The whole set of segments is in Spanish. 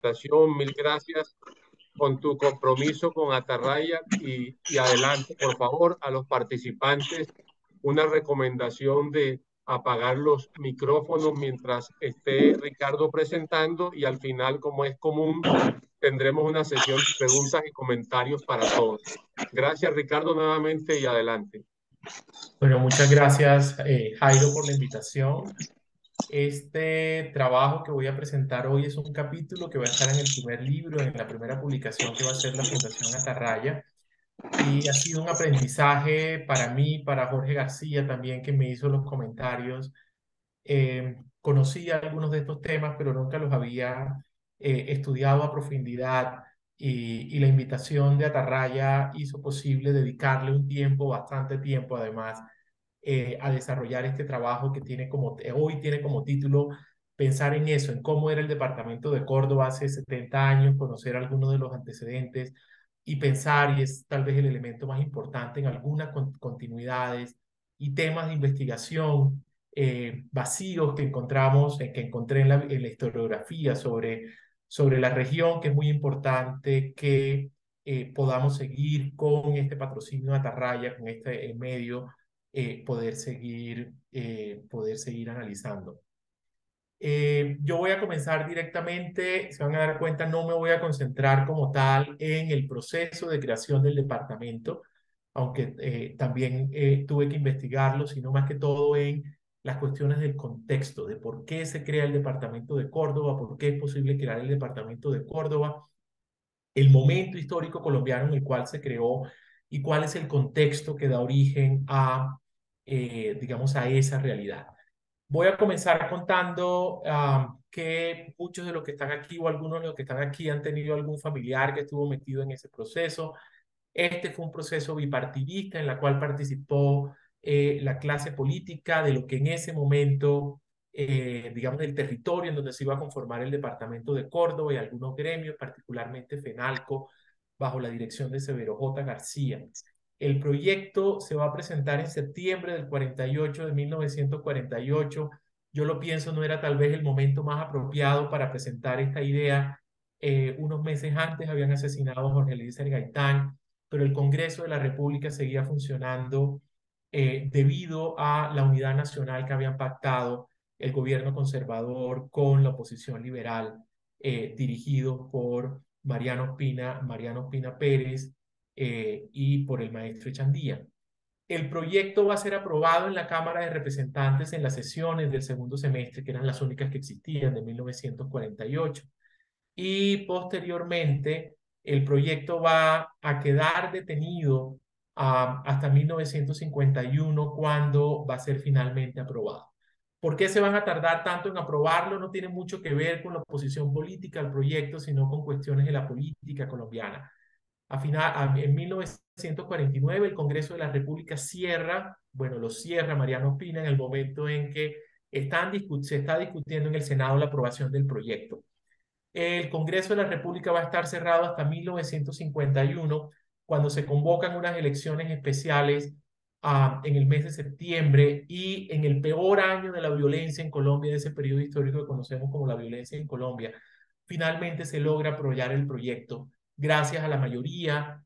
presentación, mil gracias con tu compromiso con Atarraya y adelante, por favor, a los participantes, una recomendación de apagar los micrófonos mientras esté Ricardo presentando y al final, como es común, tendremos una sesión de preguntas y comentarios para todos. Gracias, Ricardo, nuevamente y adelante. Bueno, muchas gracias, Jairo, por la invitación. Este trabajo que voy a presentar hoy es un capítulo que va a estar en el primer libro, en la primera publicación que va a ser la Fundación Atarraya. Y ha sido un aprendizaje para mí, para Jorge García también, que me hizo los comentarios. Conocía algunos de estos temas, pero nunca los había estudiado a profundidad. Y la invitación de Atarraya hizo posible dedicarle un tiempo, bastante tiempo además, a desarrollar este trabajo que tiene hoy tiene como título pensar en eso, en cómo era el departamento de Córdoba hace 70 años, conocer algunos de los antecedentes y pensar, y es tal vez el elemento más importante, en algunas continuidades y temas de investigación vacíos que encontramos, que encontré en la historiografía sobre la región, que es muy importante que podamos seguir con este patrocinio de Atarraya, con este medio, poder seguir analizando. Yo voy a comenzar directamente, se van a dar cuenta, no me voy a concentrar como tal en el proceso de creación del departamento, aunque también tuve que investigarlo, sino más que todo en las cuestiones del contexto, de por qué se crea el departamento de Córdoba, por qué es posible crear el departamento de Córdoba, el momento histórico colombiano en el cual se creó y cuál es el contexto que da origen a, digamos, a esa realidad. Voy a comenzar contando que muchos de los que están aquí o algunos de los que están aquí han tenido algún familiar que estuvo metido en ese proceso. Este fue un proceso bipartidista en la cual participó la clase política de lo que en ese momento, digamos, del territorio en donde se iba a conformar el departamento de Córdoba y algunos gremios, particularmente FENALCO, bajo la dirección de Severo J. García. El proyecto se va a presentar en septiembre del 48, de 1948. Yo lo pienso, no era tal vez el momento más apropiado para presentar esta idea. Unos meses antes habían asesinado a Jorge Eliezer Gaitán, pero el Congreso de la República seguía funcionando debido a la unidad nacional que habían pactado el gobierno conservador con la oposición liberal, dirigido por Mariano Ospina Pérez y por el maestro Echandía. El proyecto va a ser aprobado en la Cámara de Representantes en las sesiones del segundo semestre, que eran las únicas que existían de 1948. Y posteriormente el proyecto va a quedar detenido hasta 1951 cuando va a ser finalmente aprobado. ¿Por qué se van a tardar tanto en aprobarlo? No tiene mucho que ver con la oposición política al proyecto, sino con cuestiones de la política colombiana. En 1949 el Congreso de la República cierra, bueno, lo cierra Mariano Ospina en el momento en que se está discutiendo en el Senado la aprobación del proyecto. El Congreso de la República va a estar cerrado hasta 1951, cuando se convocan unas elecciones especiales en el mes de septiembre y en el peor año de la violencia en Colombia, de ese periodo histórico que conocemos como la violencia en Colombia. Finalmente se logra aprobar el proyecto gracias a la mayoría,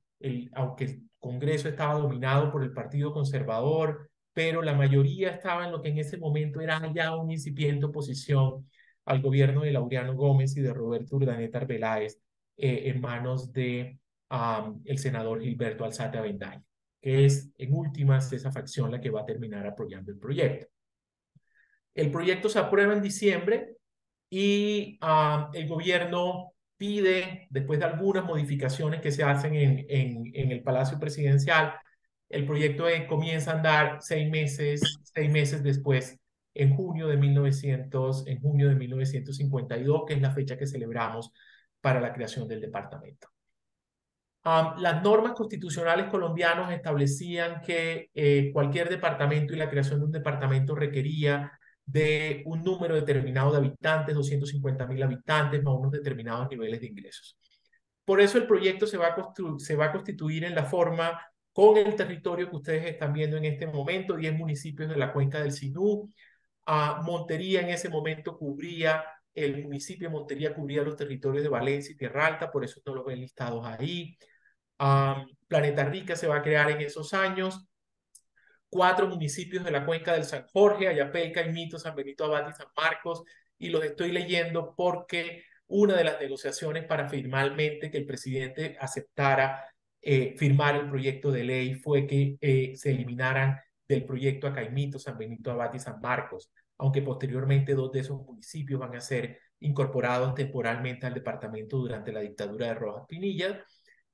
aunque el Congreso estaba dominado por el Partido Conservador, pero la mayoría estaba en lo que en ese momento era ya una incipiente oposición al gobierno de Laureano Gómez y de Roberto Urdaneta Arbeláez, en manos de el senador Gilberto Alzate Avendaño, que es en últimas esa facción la que va a terminar apoyando el proyecto. El proyecto se aprueba en diciembre y el gobierno pide, después de algunas modificaciones que se hacen en el Palacio Presidencial, el proyecto comienza a andar 6 meses después, en junio de 1952, que es la fecha que celebramos para la creación del departamento. Las normas constitucionales colombianas establecían que cualquier departamento y la creación de un departamento requería de un número determinado de habitantes, 250.000 habitantes, más unos determinados niveles de ingresos. Por eso el proyecto se va a constituir en la forma con el territorio que ustedes están viendo en este momento, 10 municipios de la cuenca del Sinú. Montería en ese momento cubría el municipio de Montería cubría los territorios de Valencia y Tierra Alta, por eso no los ven listados ahí. Planeta Rica se va a crear en esos años. 4 municipios de la cuenca del San Jorge, Ayapel, Caimito, San Benito Abad y San Marcos, y los estoy leyendo porque una de las negociaciones para finalmente que el presidente aceptara firmar el proyecto de ley fue que se eliminaran del proyecto a Caimito, San Benito Abad y San Marcos, aunque posteriormente 2 de esos municipios van a ser incorporados temporalmente al departamento durante la dictadura de Rojas Pinilla,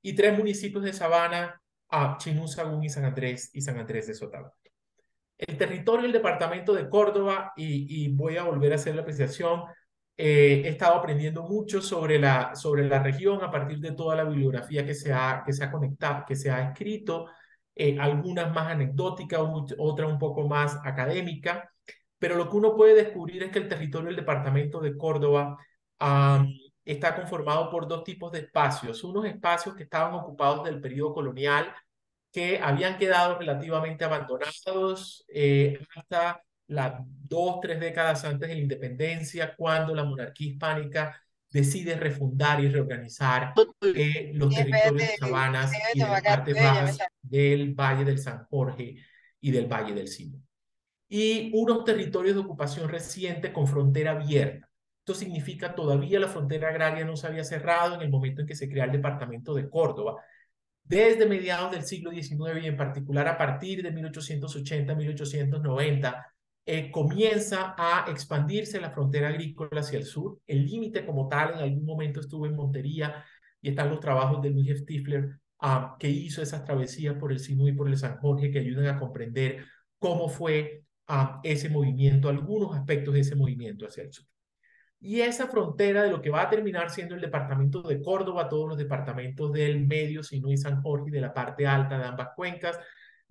y 3 municipios de Sabana, a Chinú, Sagún y San Andrés de Sotavento. El territorio del departamento de Córdoba, y voy a volver a hacer la apreciación, he estado aprendiendo mucho sobre la región a partir de toda la bibliografía que se ha conectado, que se ha escrito, algunas más anecdóticas, otras un poco más académicas, pero lo que uno puede descubrir es que el territorio del departamento de Córdoba está conformado por 2 tipos de espacios, unos espacios que estaban ocupados del periodo colonial, que habían quedado relativamente abandonados hasta las 2, 3 décadas antes de la independencia, cuando la monarquía hispánica decide refundar y reorganizar los territorios de Sabanas y de las partes bajas del Valle del San Jorge y del Valle del Sino. Y unos territorios de ocupación reciente con frontera abierta. Esto significa todavía la frontera agraria no se había cerrado en el momento en que se crea el departamento de Córdoba. Desde mediados del siglo XIX y en particular a partir de 1880-1890, comienza a expandirse la frontera agrícola hacia el sur. El límite como tal en algún momento estuvo en Montería y están los trabajos de Luis Stifler que hizo esas travesías por el Sinú y por el San Jorge que ayudan a comprender cómo fue ese movimiento, algunos aspectos de ese movimiento hacia el sur. Y esa frontera de lo que va a terminar siendo el departamento de Córdoba, todos los departamentos del Medio, Sinú y San Jorge, y de la parte alta de ambas cuencas,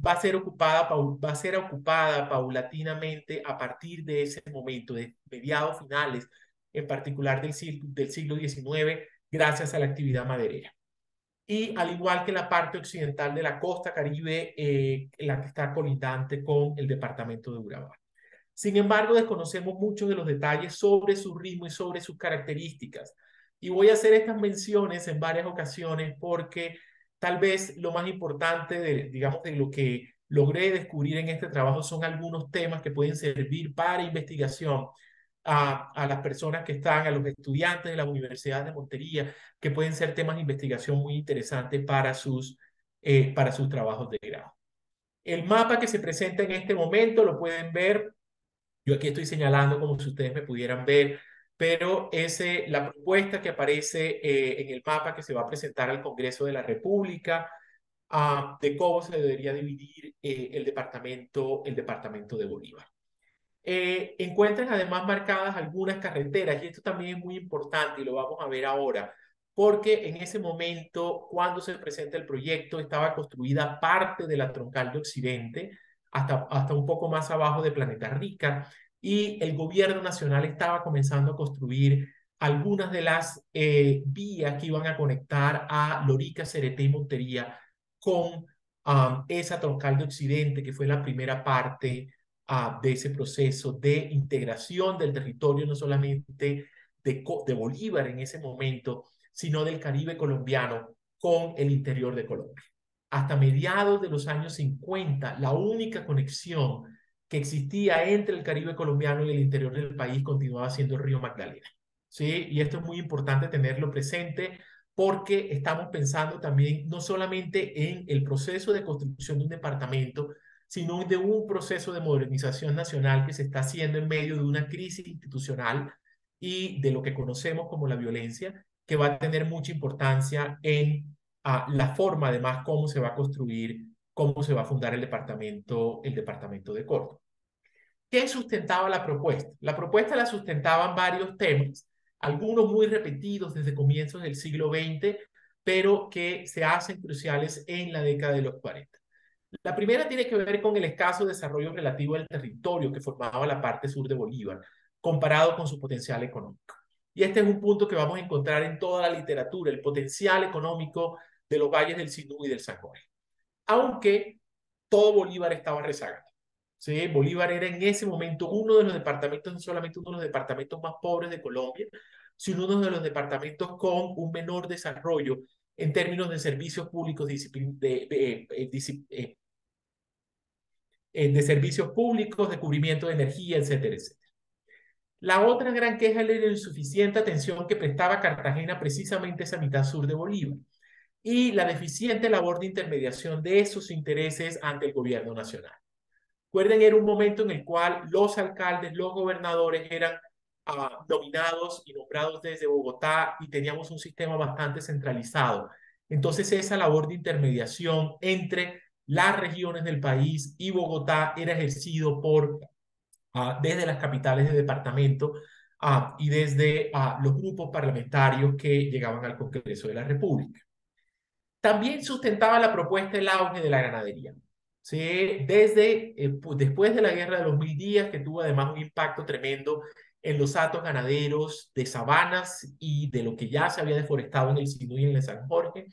va a ser ocupada paulatinamente a partir de ese momento, de mediados finales, en particular del siglo XIX, gracias a la actividad maderera. Y al igual que la parte occidental de la costa Caribe, la que está colindante con el departamento de Urabá. Sin embargo, desconocemos muchos de los detalles sobre su ritmo y sobre sus características. Y voy a hacer estas menciones en varias ocasiones porque tal vez lo más importante digamos, de lo que logré descubrir en este trabajo son algunos temas que pueden servir para investigación a las personas que están, a los estudiantes de la Universidad de Montería, que pueden ser temas de investigación muy interesantes para sus trabajos de grado. El mapa que se presenta en este momento lo pueden ver. Yo aquí estoy señalando como si ustedes me pudieran ver, pero la propuesta que aparece en el mapa que se va a presentar al Congreso de la República, de cómo se debería dividir el departamento de Bolívar. Encuentran además marcadas algunas carreteras, y esto también es muy importante y lo vamos a ver ahora, porque en ese momento, cuando se presenta el proyecto, estaba construida parte de la troncal de Occidente, hasta un poco más abajo de Planeta Rica, y el gobierno nacional estaba comenzando a construir algunas de las vías que iban a conectar a Lorica, Cereté y Montería con esa troncal de Occidente, que fue la primera parte de ese proceso de integración del territorio, no solamente de Bolívar en ese momento, sino del Caribe colombiano con el interior de Colombia. Hasta mediados de los años 50, la única conexión que existía entre el Caribe colombiano y el interior del país continuaba siendo el río Magdalena. ¿Sí? Y esto es muy importante tenerlo presente porque estamos pensando también no solamente en el proceso de construcción de un departamento, sino de un proceso de modernización nacional que se está haciendo en medio de una crisis institucional y de lo que conocemos como la violencia, que va a tener mucha importancia en la forma, además, cómo se va a construir, cómo se va a fundar el departamento de Córdoba. ¿Qué sustentaba la propuesta? La propuesta la sustentaban varios temas, algunos muy repetidos desde comienzos del siglo XX, pero que se hacen cruciales en la década de los 40. La primera tiene que ver con el escaso desarrollo relativo del territorio que formaba la parte sur de Bolívar, comparado con su potencial económico. Y este es un punto que vamos a encontrar en toda la literatura, el potencial económico de los valles del Sinú y del San Jorge. Aunque todo Bolívar estaba rezagado. ¿sí? Bolívar era en ese momento uno de los departamentos, no solamente uno de los departamentos más pobres de Colombia, sino uno de los departamentos con un menor desarrollo en términos de servicios públicos, de servicios públicos, de cubrimiento de energía, etcétera, etcétera. La otra gran queja era la insuficiente atención que prestaba Cartagena precisamente a esa mitad sur de Bolívar y la deficiente labor de intermediación de esos intereses ante el gobierno nacional. Recuerden, era un momento en el cual los alcaldes, los gobernadores eran nominados y nombrados desde Bogotá y teníamos un sistema bastante centralizado. Entonces, esa labor de intermediación entre las regiones del país y Bogotá era ejercido por desde las capitales de departamento y desde los grupos parlamentarios que llegaban al Congreso de la República. También sustentaba la propuesta el auge de la ganadería. ¿Sí? Después de la Guerra de los Mil Días, que tuvo además un impacto tremendo en los hatos ganaderos de sabanas y de lo que ya se había deforestado en el Sinú y en el San Jorge,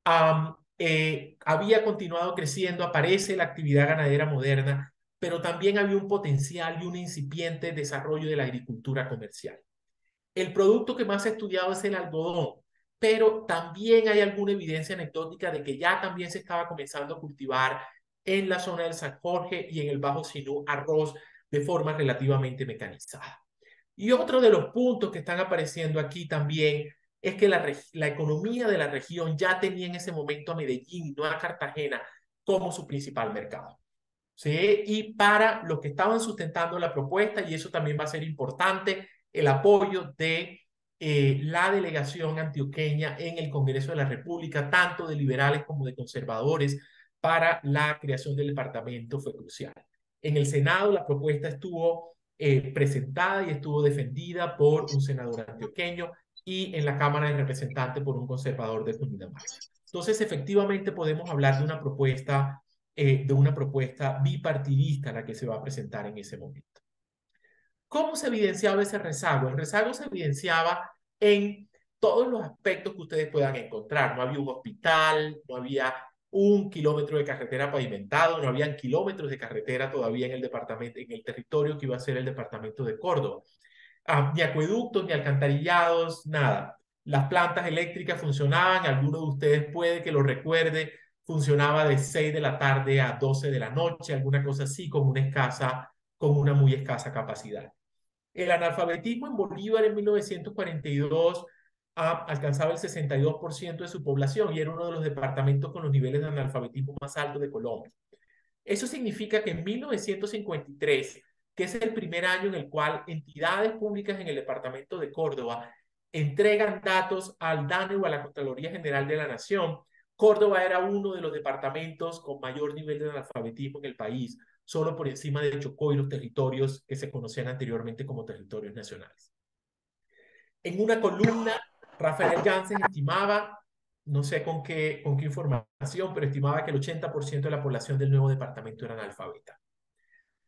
había continuado creciendo, aparece la actividad ganadera moderna, pero también había un potencial y un incipiente desarrollo de la agricultura comercial. El producto que más se ha estudiado es el algodón, pero también hay alguna evidencia anecdótica de que ya también se estaba comenzando a cultivar en la zona del San Jorge y en el Bajo Sinú arroz de forma relativamente mecanizada. Y otro de los puntos que están apareciendo aquí también es que la economía de la región ya tenía en ese momento a Medellín y no a Cartagena como su principal mercado. ¿Sí? Y para los que estaban sustentando la propuesta, y eso también va a ser importante, el apoyo de la delegación antioqueña en el Congreso de la República, tanto de liberales como de conservadores, para la creación del departamento fue crucial. En el Senado la propuesta estuvo presentada y estuvo defendida por un senador antioqueño y en la Cámara de Representantes por un conservador de Cundinamarca. Entonces, efectivamente podemos hablar de una propuesta bipartidista la que se va a presentar en ese momento. ¿Cómo se evidenciaba ese rezago? El rezago se evidenciaba en todos los aspectos que ustedes puedan encontrar. No había un hospital, no había un kilómetro de carretera pavimentado, no habían kilómetros de carretera todavía en el departamento, en el territorio que iba a ser el departamento de Córdoba. Ni acueductos, ni alcantarillados, nada. Las plantas eléctricas funcionaban, alguno de ustedes puede que lo recuerde, funcionaba de 6 de la tarde a 12 de la noche, alguna cosa así, con una muy escasa capacidad. El analfabetismo en Bolívar en 1942 alcanzaba el 62% de su población y era uno de los departamentos con los niveles de analfabetismo más altos de Colombia. Eso significa que en 1953, que es el primer año en el cual entidades públicas en el departamento de Córdoba entregan datos al DANE o a la Contraloría General de la Nación, Córdoba era uno de los departamentos con mayor nivel de analfabetismo en el país, solo por encima de Chocó y los territorios que se conocían anteriormente como territorios nacionales. En una columna, Rafael Janssen estimaba, no sé con qué información, pero estimaba que el 80% de la población del nuevo departamento era analfabeta.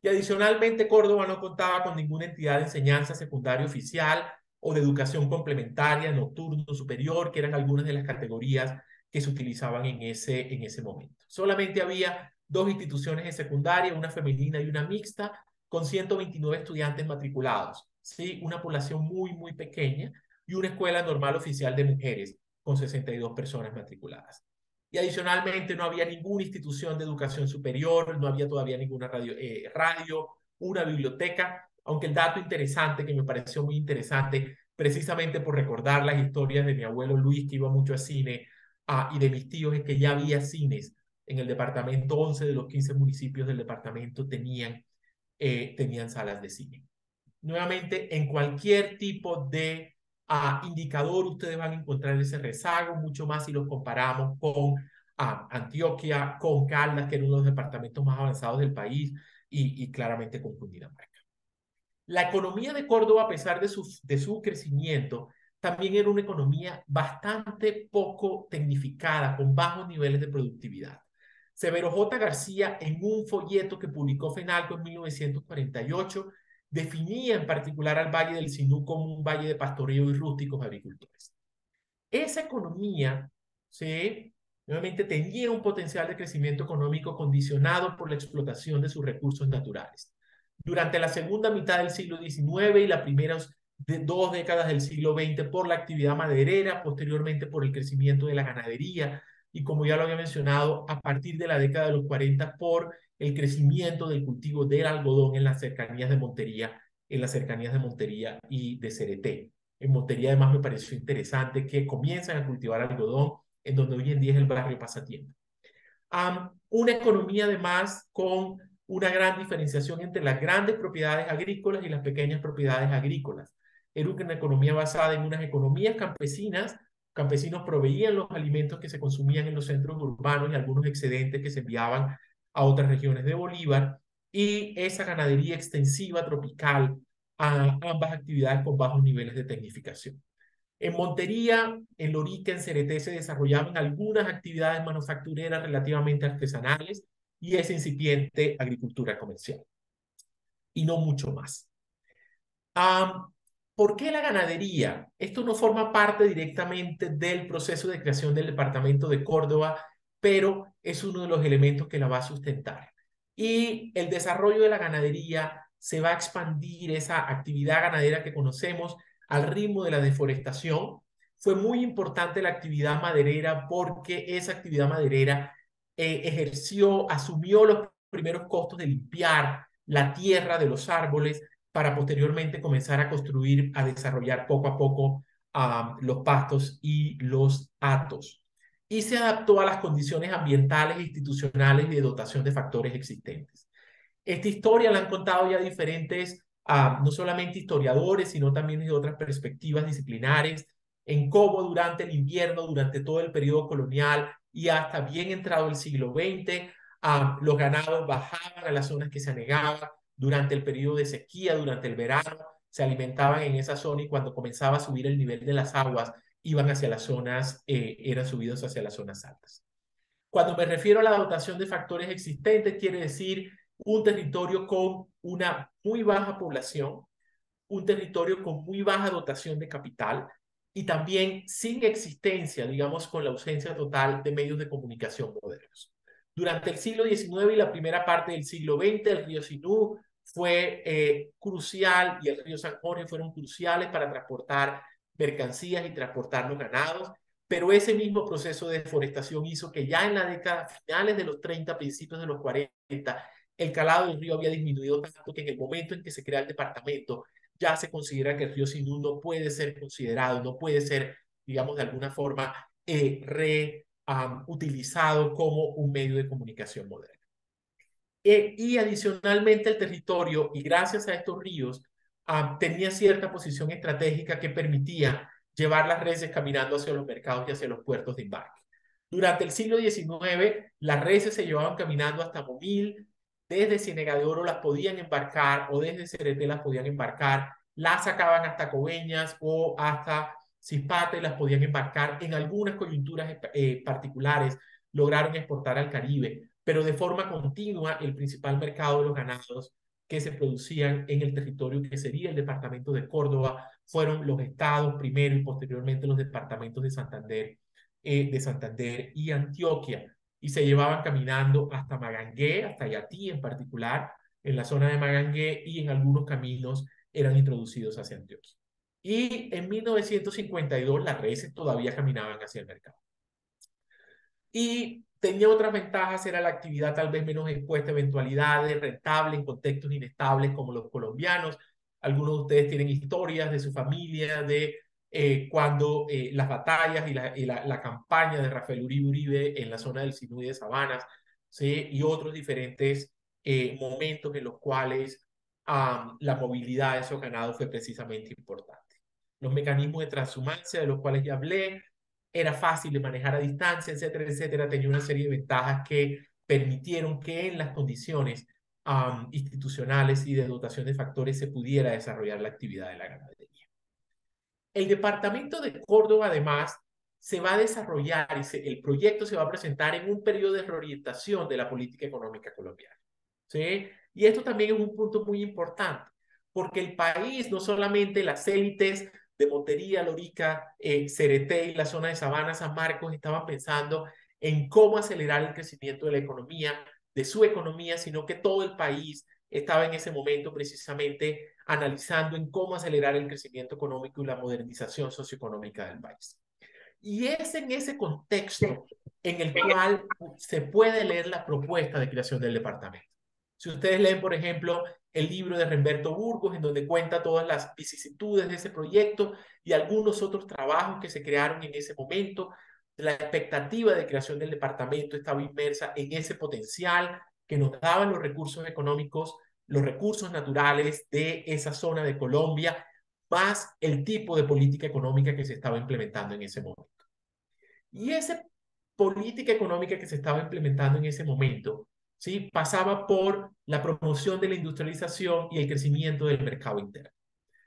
Y adicionalmente, Córdoba no contaba con ninguna entidad de enseñanza secundaria oficial o de educación complementaria, nocturno, superior, que eran algunas de las categorías que se utilizaban en ese momento. Solamente había dos instituciones de secundaria, una femenina y una mixta, con 129 estudiantes matriculados, ¿sí? Una población muy, muy pequeña, y una escuela normal oficial de mujeres, con 62 personas matriculadas. Y adicionalmente no había ninguna institución de educación superior, no había todavía ninguna radio, una biblioteca, aunque el dato interesante que me pareció muy interesante, precisamente por recordar las historias de mi abuelo Luis, que iba mucho a cine, y de mis tíos, es que ya había cines en el departamento. 11 de los 15 municipios del departamento tenían salas de cine. Nuevamente, en cualquier tipo de indicador ustedes van a encontrar ese rezago, mucho más si los comparamos con Antioquia, con Caldas, que era uno de los departamentos más avanzados del país, y claramente con Cundinamarca. La economía de Córdoba, a pesar de su crecimiento, también era una economía bastante poco tecnificada, con bajos niveles de productividad. Severo J. García, en un folleto que publicó FENALCO en 1948, definía en particular al Valle del Sinú como un valle de pastoreo y rústicos agricultores. Esa economía, ¿sí?, nuevamente tenía un potencial de crecimiento económico condicionado por la explotación de sus recursos naturales. Durante la segunda mitad del siglo XIX y las primeras dos décadas del siglo XX por la actividad maderera, posteriormente por el crecimiento de la ganadería y, como ya lo había mencionado, a partir de la década de los 40 por el crecimiento del cultivo del algodón en las cercanías de Montería, y de Cereté. En Montería además me pareció interesante que comienzan a cultivar algodón en donde hoy en día es el barrio Pasatiempo. Una economía además con una gran diferenciación entre las grandes propiedades agrícolas y las pequeñas propiedades agrícolas. Era una economía basada en unas economías campesinas. Campesinos proveían los alimentos que se consumían en los centros urbanos y algunos excedentes que se enviaban a otras regiones de Bolívar, y esa ganadería extensiva tropical a ambas actividades con bajos niveles de tecnificación. En Montería, en Lorica, en Cereté se desarrollaban algunas actividades manufactureras relativamente artesanales y esa incipiente agricultura comercial, y no mucho más. ¿Por qué la ganadería? Esto no forma parte directamente del proceso de creación del departamento de Córdoba, pero es uno de los elementos que la va a sustentar. Y el desarrollo de la ganadería se va a expandir, esa actividad ganadera que conocemos, al ritmo de la deforestación. Fue muy importante la actividad maderera porque esa actividad maderera asumió los primeros costos de limpiar la tierra de los árboles para posteriormente comenzar a construir, a desarrollar poco a poco los pastos y los hatos. Y se adaptó a las condiciones ambientales e institucionales y de dotación de factores existentes. Esta historia la han contado ya diferentes, no solamente historiadores, sino también de otras perspectivas disciplinares, en cómo durante el invierno, durante todo el periodo colonial y hasta bien entrado el siglo XX, los ganados bajaban a las zonas que se anegaban durante el periodo de sequía, durante el verano, se alimentaban en esa zona, y cuando comenzaba a subir el nivel de las aguas, iban hacia las zonas, eran subidos hacia las zonas altas. Cuando me refiero a la dotación de factores existentes, quiere decir un territorio con una muy baja población, un territorio con muy baja dotación de capital y también sin existencia, digamos, con la ausencia total de medios de comunicación modernos. Durante el siglo XIX y la primera parte del siglo XX, el río Sinú fue crucial, y el río San Jorge fueron cruciales para transportar mercancías y transportar los ganados, pero ese mismo proceso de deforestación hizo que ya en la década, finales de los 30, principios de los 40, el calado del río había disminuido tanto que en el momento en que se crea el departamento, ya se considera que el río Sinú no puede ser considerado, no puede ser, digamos, de alguna forma utilizado como un medio de comunicación moderno. Y adicionalmente el territorio, y gracias a estos ríos, tenía cierta posición estratégica que permitía llevar las reses caminando hacia los mercados y hacia los puertos de embarque. Durante el siglo XIX, las reses se llevaban caminando hasta Momil. Desde Ciénega de Oro las podían embarcar, o desde Cereté las podían embarcar, las sacaban hasta Coveñas o hasta Zispata y las podían embarcar. En algunas coyunturas particulares lograron exportar al Caribe, pero de forma continua el principal mercado de los ganados que se producían en el territorio que sería el departamento de Córdoba fueron los estados primero y posteriormente los departamentos de Santander y Antioquia, y se llevaban caminando hasta Magangué, hasta Yatí en particular, en la zona de Magangué, y en algunos caminos eran introducidos hacia Antioquia. Y en 1952 las reses todavía caminaban hacia el mercado. Y tenía otras ventajas, era la actividad tal vez menos expuesta a eventualidades, rentable en contextos inestables como los colombianos. Algunos de ustedes tienen historias de su familia, de cuando las batallas y la campaña de Rafael Uribe Uribe en la zona del Sinú y de Sabanas, ¿sí? Y otros diferentes momentos en los cuales la movilidad de esos ganados fue precisamente importante. Los mecanismos de transhumancia de los cuales ya hablé, era fácil de manejar a distancia, etcétera, etcétera, tenía una serie de ventajas que permitieron que en las condiciones institucionales y de dotación de factores se pudiera desarrollar la actividad de la ganadería. El departamento de Córdoba, además, se va a desarrollar y el proyecto se va a presentar en un periodo de reorientación de la política económica colombiana, ¿sí? Y esto también es un punto muy importante, porque el país, no solamente las élites de Montería, Lorica, Cereté y la zona de Sabana, San Marcos, estaban pensando en cómo acelerar el crecimiento de la economía, de su economía, sino que todo el país estaba en ese momento precisamente analizando en cómo acelerar el crecimiento económico y la modernización socioeconómica del país. Y es en ese contexto en el cual se puede leer la propuesta de creación del departamento. Si ustedes leen, por ejemplo, el libro de Remberto Burgos, en donde cuenta todas las vicisitudes de ese proyecto y algunos otros trabajos que se crearon en ese momento, la expectativa de creación del departamento estaba inmersa en ese potencial que nos daban los recursos económicos, los recursos naturales de esa zona de Colombia, más el tipo de política económica que se estaba implementando en ese momento. Y esa política económica que se estaba implementando en ese momento, ¿sí?, pasaba por la promoción de la industrialización y el crecimiento del mercado interno.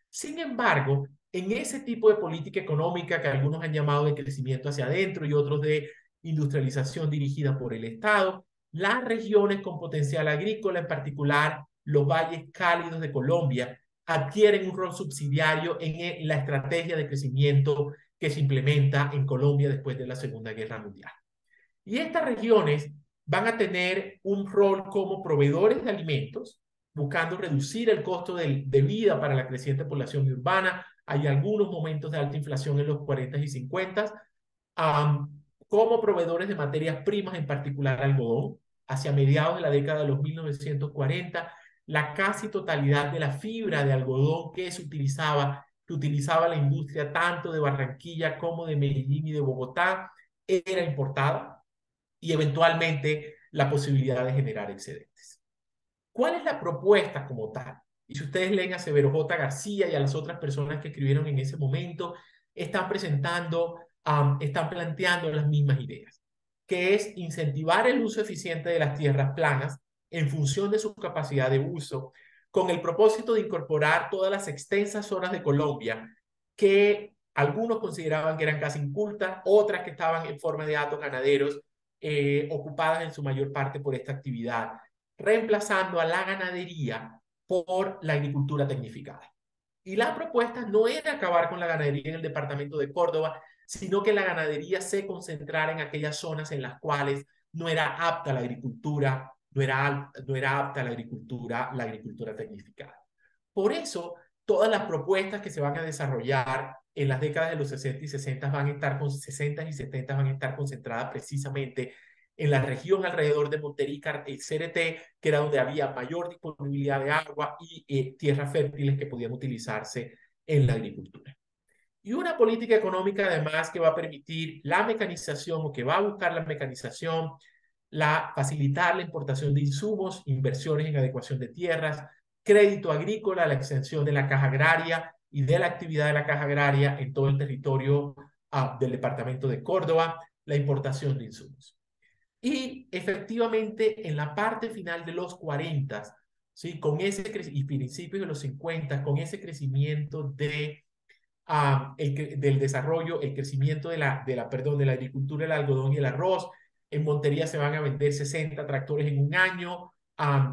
Sin embargo, en ese tipo de política económica que algunos han llamado de crecimiento hacia adentro y otros de industrialización dirigida por el Estado, las regiones con potencial agrícola, en particular los valles cálidos de Colombia, adquieren un rol subsidiario en la estrategia de crecimiento que se implementa en Colombia después de la Segunda Guerra Mundial. Y estas regiones van a tener un rol como proveedores de alimentos, buscando reducir el costo de vida para la creciente población urbana. Hay algunos momentos de alta inflación en los 40 y 50, como proveedores de materias primas, en particular algodón. Hacia mediados de la década de los 1940, la casi totalidad de la fibra de algodón que utilizaba la industria tanto de Barranquilla como de Medellín y de Bogotá, era importada, y eventualmente la posibilidad de generar excedentes. ¿Cuál es la propuesta como tal? Y si ustedes leen a Severo J. García y a las otras personas que escribieron en ese momento, están están planteando las mismas ideas, que es incentivar el uso eficiente de las tierras planas en función de su capacidad de uso, con el propósito de incorporar todas las extensas zonas de Colombia que algunos consideraban que eran casi incultas, otras que estaban en forma de hatos ganaderos, ocupadas en su mayor parte por esta actividad, reemplazando a la ganadería por la agricultura tecnificada. Y la propuesta no era acabar con la ganadería en el departamento de Córdoba, sino que la ganadería se concentrara en aquellas zonas en las cuales no era apta la agricultura, no era apta la agricultura tecnificada. Por eso, todas las propuestas que se van a desarrollar en las décadas de los 60 y 60 van a estar con 60 y 70 van a estar concentradas precisamente en la región alrededor de Montería y CRT, que era donde había mayor disponibilidad de agua y tierras fértiles que podían utilizarse en la agricultura. Y una política económica además que va a permitir la mecanización o que va a buscar la mecanización, facilitar la importación de insumos, inversiones en adecuación de tierras, crédito agrícola, la extensión de la caja agraria y de la actividad de la caja agraria en todo el territorio del departamento de Córdoba, la importación de insumos. Y efectivamente en la parte final de los 40, ¿sí?, con ese y principios de los 50, con ese crecimiento del desarrollo, el crecimiento de la agricultura, el algodón y el arroz. En Montería se van a vender 60 tractores en un año,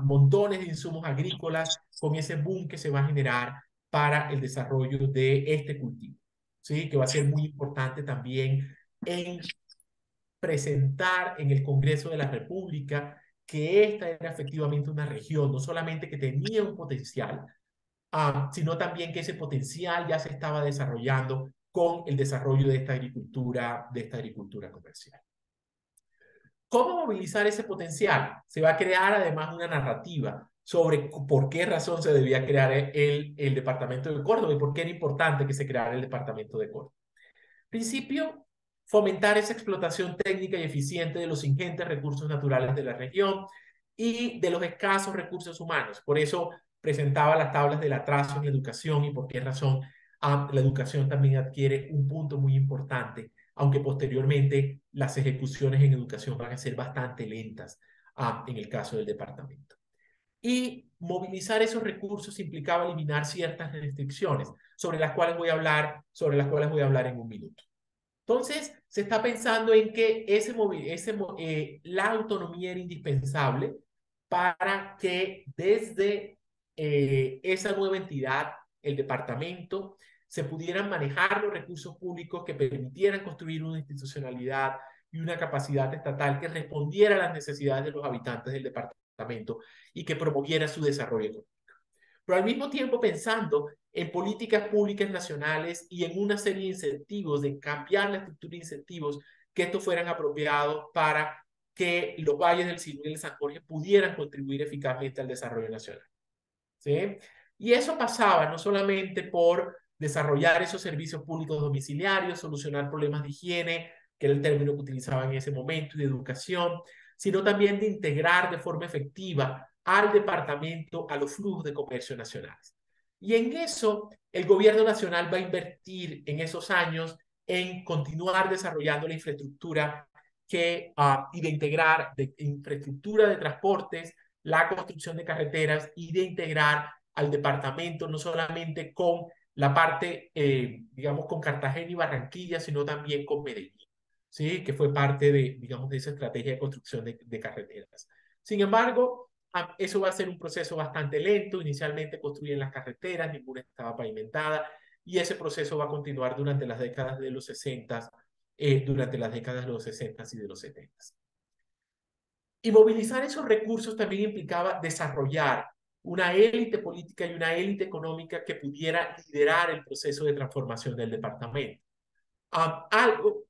montones de insumos agrícolas, con ese boom que se va a generar para el desarrollo de este cultivo, ¿sí?, que va a ser muy importante también en presentar en el Congreso de la República que esta era efectivamente una región, no solamente que tenía un potencial, sino también que ese potencial ya se estaba desarrollando con el desarrollo de esta agricultura comercial. ¿Cómo movilizar ese potencial? Se va a crear además una narrativa sobre por qué razón se debía crear el departamento de Córdoba y por qué era importante que se creara el departamento de Córdoba. Principio, fomentar esa explotación técnica y eficiente de los ingentes recursos naturales de la región y de los escasos recursos humanos. Por eso presentaba las tablas del atraso en la educación y por qué razón la educación también adquiere un punto muy importante, aunque posteriormente las ejecuciones en educación van a ser bastante lentas en el caso del departamento. Y movilizar esos recursos implicaba eliminar ciertas restricciones sobre las cuales voy a hablar en un minuto. Entonces, se está pensando en que la autonomía era indispensable para que desde esa nueva entidad, el departamento, se pudieran manejar los recursos públicos que permitieran construir una institucionalidad y una capacidad estatal que respondiera a las necesidades de los habitantes del departamento y que promoviera su desarrollo económico. Pero al mismo tiempo pensando en políticas públicas nacionales y en una serie de incentivos, de cambiar la estructura de incentivos, que estos fueran apropiados para que los valles del Sinú y del San Jorge pudieran contribuir eficazmente al desarrollo nacional. ¿Sí? Y eso pasaba no solamente por desarrollar esos servicios públicos domiciliarios, solucionar problemas de higiene, que era el término que utilizaban en ese momento, y de educación, sino también de integrar de forma efectiva al departamento a los flujos de comercio nacionales. Y en eso el gobierno nacional va a invertir en esos años en continuar desarrollando la infraestructura y de integrar de infraestructura de transportes, la construcción de carreteras y de integrar al departamento no solamente con la parte, digamos, con Cartagena y Barranquilla, sino también con Medellín, ¿sí? Que fue parte de, digamos, de esa estrategia de construcción de carreteras. Sin embargo, eso va a ser un proceso bastante lento. Inicialmente construyen las carreteras, ninguna estaba pavimentada, y ese proceso va a continuar durante las décadas de los 60, durante las décadas de los 60 y de los 70. Y movilizar esos recursos también implicaba desarrollar una élite política y una élite económica que pudiera liderar el proceso de transformación del departamento. Algo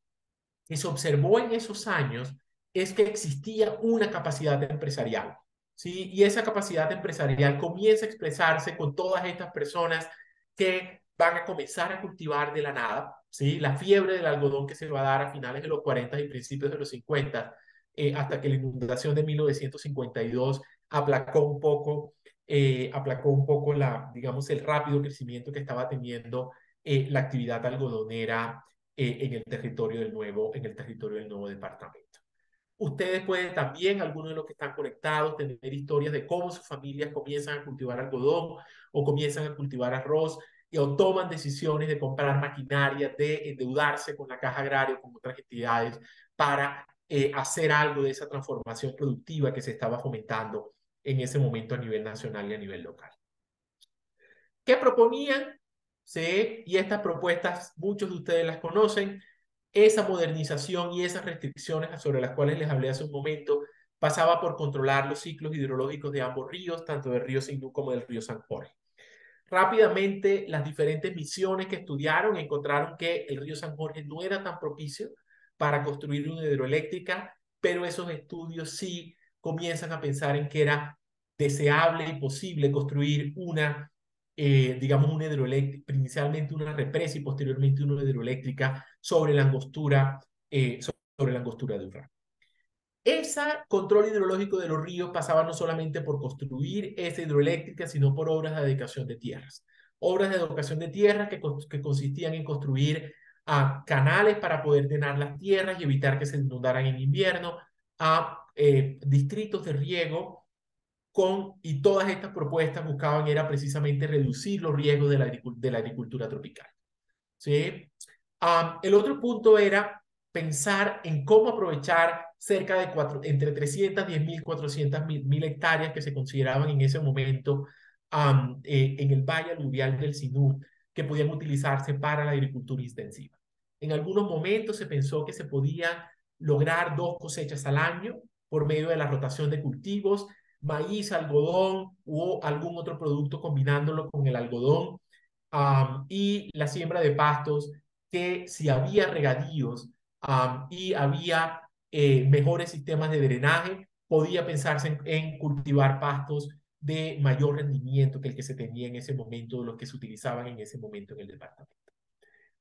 que se observó en esos años es que existía una capacidad empresarial, ¿sí? Y esa capacidad empresarial comienza a expresarse con todas estas personas que van a comenzar a cultivar de la nada, ¿sí? La fiebre del algodón que se va a dar a finales de los 40 y principios de los 50, hasta que la inundación de 1952 aplacó un poco la, digamos, el rápido crecimiento que estaba teniendo la actividad algodonera en el territorio del nuevo departamento. Ustedes pueden también, algunos de los que están conectados, tener historias de cómo sus familias comienzan a cultivar algodón o comienzan a cultivar arroz o toman decisiones de comprar maquinaria, de endeudarse con la Caja Agraria o con otras entidades para hacer algo de esa transformación productiva que se estaba fomentando en ese momento a nivel nacional y a nivel local. ¿Qué proponían? Sí, y estas propuestas, muchos de ustedes las conocen. Esa modernización y esas restricciones sobre las cuales les hablé hace un momento pasaba por controlar los ciclos hidrológicos de ambos ríos, tanto del río Sinú como del río San Jorge. Rápidamente, las diferentes misiones que estudiaron encontraron que el río San Jorge no era tan propicio para construir una hidroeléctrica, pero esos estudios sí comienzan a pensar en que era deseable y posible construir digamos, una hidroeléctrica, inicialmente una represa y posteriormente una hidroeléctrica sobre la angostura, sobre la angostura de Urrá. Ese control hidrológico de los ríos pasaba no solamente por construir esa hidroeléctrica, sino por obras de adecuación de tierras. Obras de adecuación de tierras que consistían en construir canales para poder drenar las tierras y evitar que se inundaran en invierno, distritos de riego, y todas estas propuestas buscaban era precisamente reducir los riesgos de la agricultura tropical. ¿Sí? El otro punto era pensar en cómo aprovechar cerca de entre 310.000 y 400.000 hectáreas que se consideraban en ese momento en el valle aluvial del Sinú, que podían utilizarse para la agricultura intensiva. En algunos momentos se pensó que se podían lograr 2 cosechas al año por medio de la rotación de cultivos, maíz, algodón o algún otro producto combinándolo con el algodón, y la siembra de pastos, que si había regadíos y había mejores sistemas de drenaje, podía pensarse en cultivar pastos de mayor rendimiento que el que se tenía en ese momento, los que se utilizaban en ese momento en el departamento.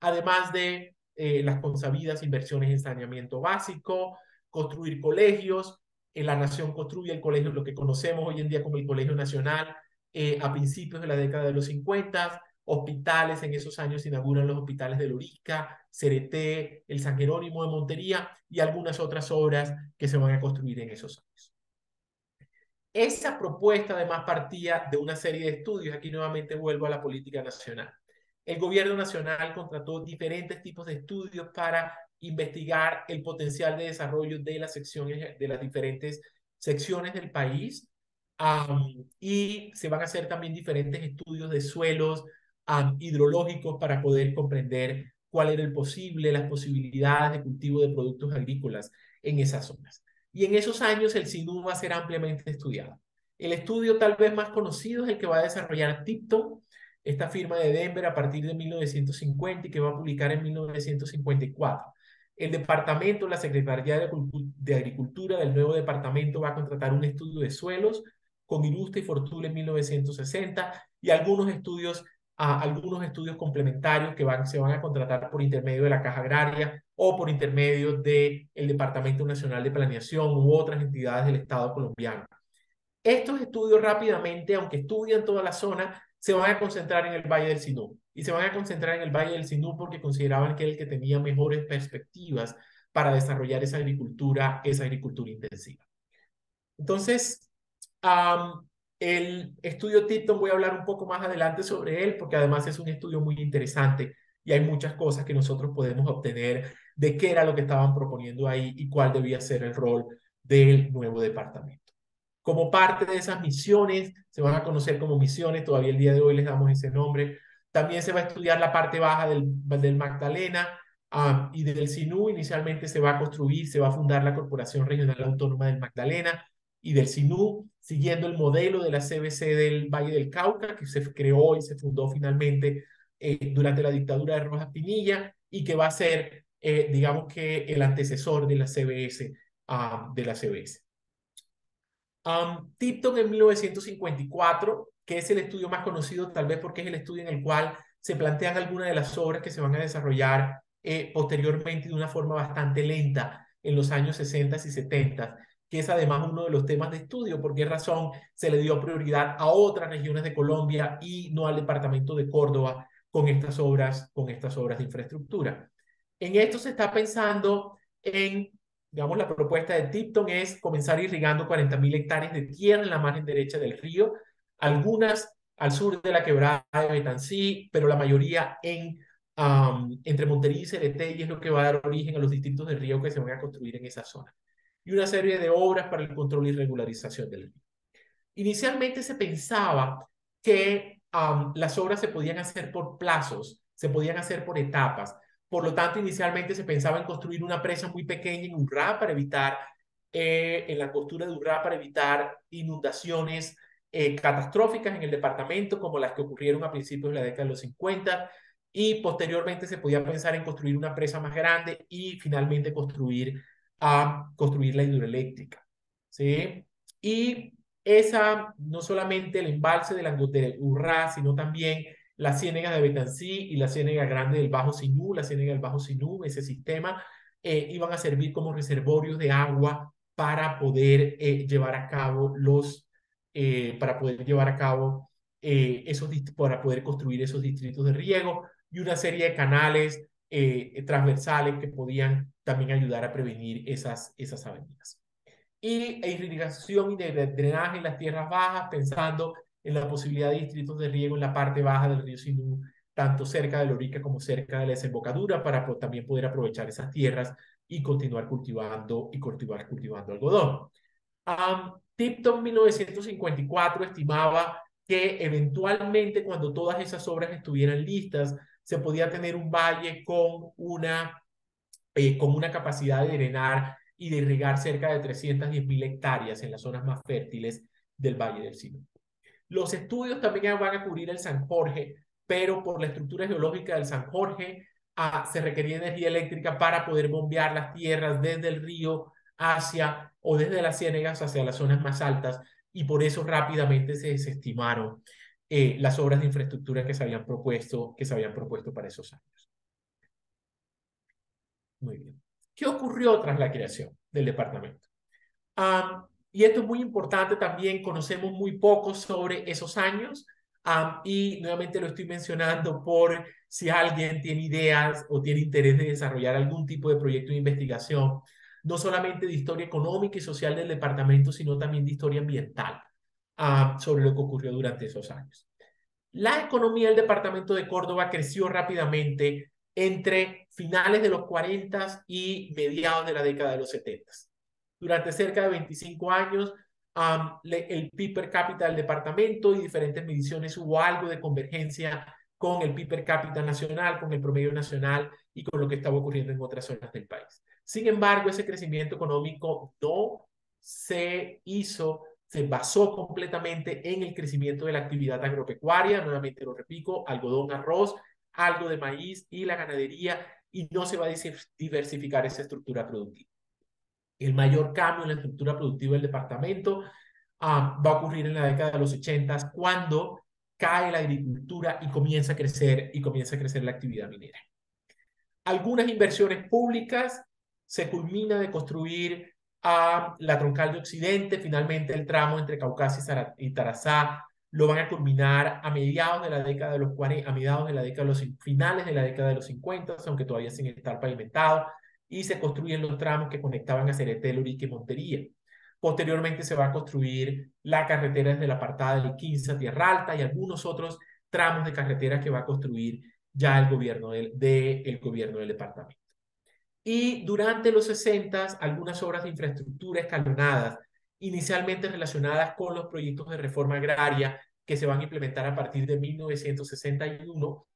Además de las consabidas inversiones en saneamiento básico, construir colegios. La nación construye el colegio, lo que conocemos hoy en día como el Colegio Nacional, a principios de la década de los 50. Hospitales, en esos años se inauguran los hospitales de Lorica, Cereté, el San Jerónimo de Montería y algunas otras obras que se van a construir en esos años. Esa propuesta además partía de una serie de estudios. Aquí nuevamente vuelvo a la política nacional. El gobierno nacional contrató diferentes tipos de estudios para investigar el potencial de desarrollo de las secciones, de las diferentes secciones del país, y se van a hacer también diferentes estudios de suelos hidrológicos para poder comprender cuál era el posible, las posibilidades de cultivo de productos agrícolas en esas zonas. Y en esos años el sinú va a ser ampliamente estudiado. El estudio tal vez más conocido es el que va a desarrollar Tipton, esta firma de Denver a partir de 1950 y que va a publicar en 1954. El departamento, la Secretaría de Agricultura del nuevo departamento va a contratar un estudio de suelos con Irusta y Fortuna en 1960 y algunos estudios complementarios que se van a contratar por intermedio de la Caja Agraria o por intermedio del Departamento Nacional de Planeación u otras entidades del Estado colombiano. Estos estudios rápidamente, aunque estudian toda la zona, se van a concentrar en el Valle del Sinú. Y se van a concentrar en el Valle del Sinú porque consideraban que era el que tenía mejores perspectivas para desarrollar esa agricultura intensiva. Entonces, el estudio Tipton voy a hablar un poco más adelante sobre él porque además es un estudio muy interesante y hay muchas cosas que nosotros podemos obtener de qué era lo que estaban proponiendo ahí y cuál debía ser el rol del nuevo departamento. Como parte de esas misiones, se van a conocer como misiones, todavía el día de hoy les damos ese nombre. También se va a estudiar la parte baja del Magdalena y del Sinú. Inicialmente se va a construir, se va a fundar la Corporación Regional Autónoma del Magdalena y del Sinú, siguiendo el modelo de la CBC del Valle del Cauca, que se creó y se fundó finalmente durante la dictadura de Rojas Pinilla y que va a ser, digamos que, el antecesor de la CBS, de la CBS. Tipton en 1954, que es el estudio más conocido tal vez porque es el estudio en el cual se plantean algunas de las obras que se van a desarrollar posteriormente de una forma bastante lenta en los años 60 y 70, que es además uno de los temas de estudio, por qué razón se le dio prioridad a otras regiones de Colombia y no al departamento de Córdoba con estas obras de infraestructura. En esto se está pensando en, digamos, la propuesta de Tipton es comenzar irrigando 40.000 hectáreas de tierra en la margen derecha del río, algunas al sur de la quebrada de Betancí, pero la mayoría entre Montería y Cereté, y es lo que va a dar origen a los distritos de río que se van a construir en esa zona. Y una serie de obras para el control y regularización del río. Inicialmente se pensaba que las obras se podían hacer por plazos, se podían hacer por etapas. Por lo tanto, inicialmente se pensaba en construir una presa muy pequeña en Urrá para evitar, en la costura de Urrá para evitar inundaciones catastróficas en el departamento, como las que ocurrieron a principios de la década de los 50. Y posteriormente se podía pensar en construir una presa más grande y finalmente construir la hidroeléctrica. ¿Sí? Y esa, no solamente el embalse de Urrá, sino también las ciénegas de Betancí y la ciénega grande del Bajo Sinú, la ciénega del Bajo Sinú, ese sistema, iban a servir como reservorios de agua para poder llevar a cabo para poder construir esos distritos de riego y una serie de canales transversales que podían también ayudar a prevenir esas avenidas y irrigación y de drenaje en las tierras bajas, pensando en la posibilidad de distritos de riego en la parte baja del río Sinú, tanto cerca de Lorica como cerca de la desembocadura, para también poder aprovechar esas tierras y continuar cultivando algodón. Tipton 1954 estimaba que eventualmente cuando todas esas obras estuvieran listas, se podía tener un valle con una capacidad de drenar y de irrigar cerca de 310.000 hectáreas en las zonas más fértiles del Valle del Sinú. Los estudios también van a cubrir el San Jorge, pero por la estructura geológica del San Jorge se requería energía eléctrica para poder bombear las tierras desde el río o desde las ciénegas hacia las zonas más altas, y por eso rápidamente se desestimaron las obras de infraestructura que se habían propuesto para esos años. Muy bien. ¿Qué ocurrió tras la creación del departamento? Y esto es muy importante también, conocemos muy poco sobre esos años y nuevamente lo estoy mencionando por si alguien tiene ideas o tiene interés de desarrollar algún tipo de proyecto de investigación, no solamente de historia económica y social del departamento, sino también de historia ambiental sobre lo que ocurrió durante esos años. La economía del departamento de Córdoba creció rápidamente entre finales de los 40 y mediados de la década de los 70. Durante cerca de 25 años, el PIB per cápita del departamento y diferentes mediciones hubo algo de convergencia con el PIB per cápita nacional, con el promedio nacional y con lo que estaba ocurriendo en otras zonas del país. Sin embargo, ese crecimiento económico no se basó completamente en el crecimiento de la actividad agropecuaria, nuevamente lo repito, algodón, arroz, algo de maíz y la ganadería, y no se va a diversificar esa estructura productiva. El mayor cambio en la estructura productiva del departamento va a ocurrir en la década de los 80 cuando cae la agricultura y comienza a crecer la actividad minera. Algunas inversiones públicas, se culmina de construir la troncal de Occidente, finalmente el tramo entre Caucasia y Tarazá lo van a culminar a mediados de la década de los 40, a mediados de la década de los finales de la década de los 50, aunque todavía sin estar pavimentado, y se construyen los tramos que conectaban a Cereté, Lorica y Montería. Posteriormente se va a construir la carretera desde la apartada del 15 a Tierra Alta y algunos otros tramos de carreteras que va a construir ya el gobierno del departamento. Y durante los 60, algunas obras de infraestructura escalonadas, inicialmente relacionadas con los proyectos de reforma agraria que se van a implementar a partir de 1961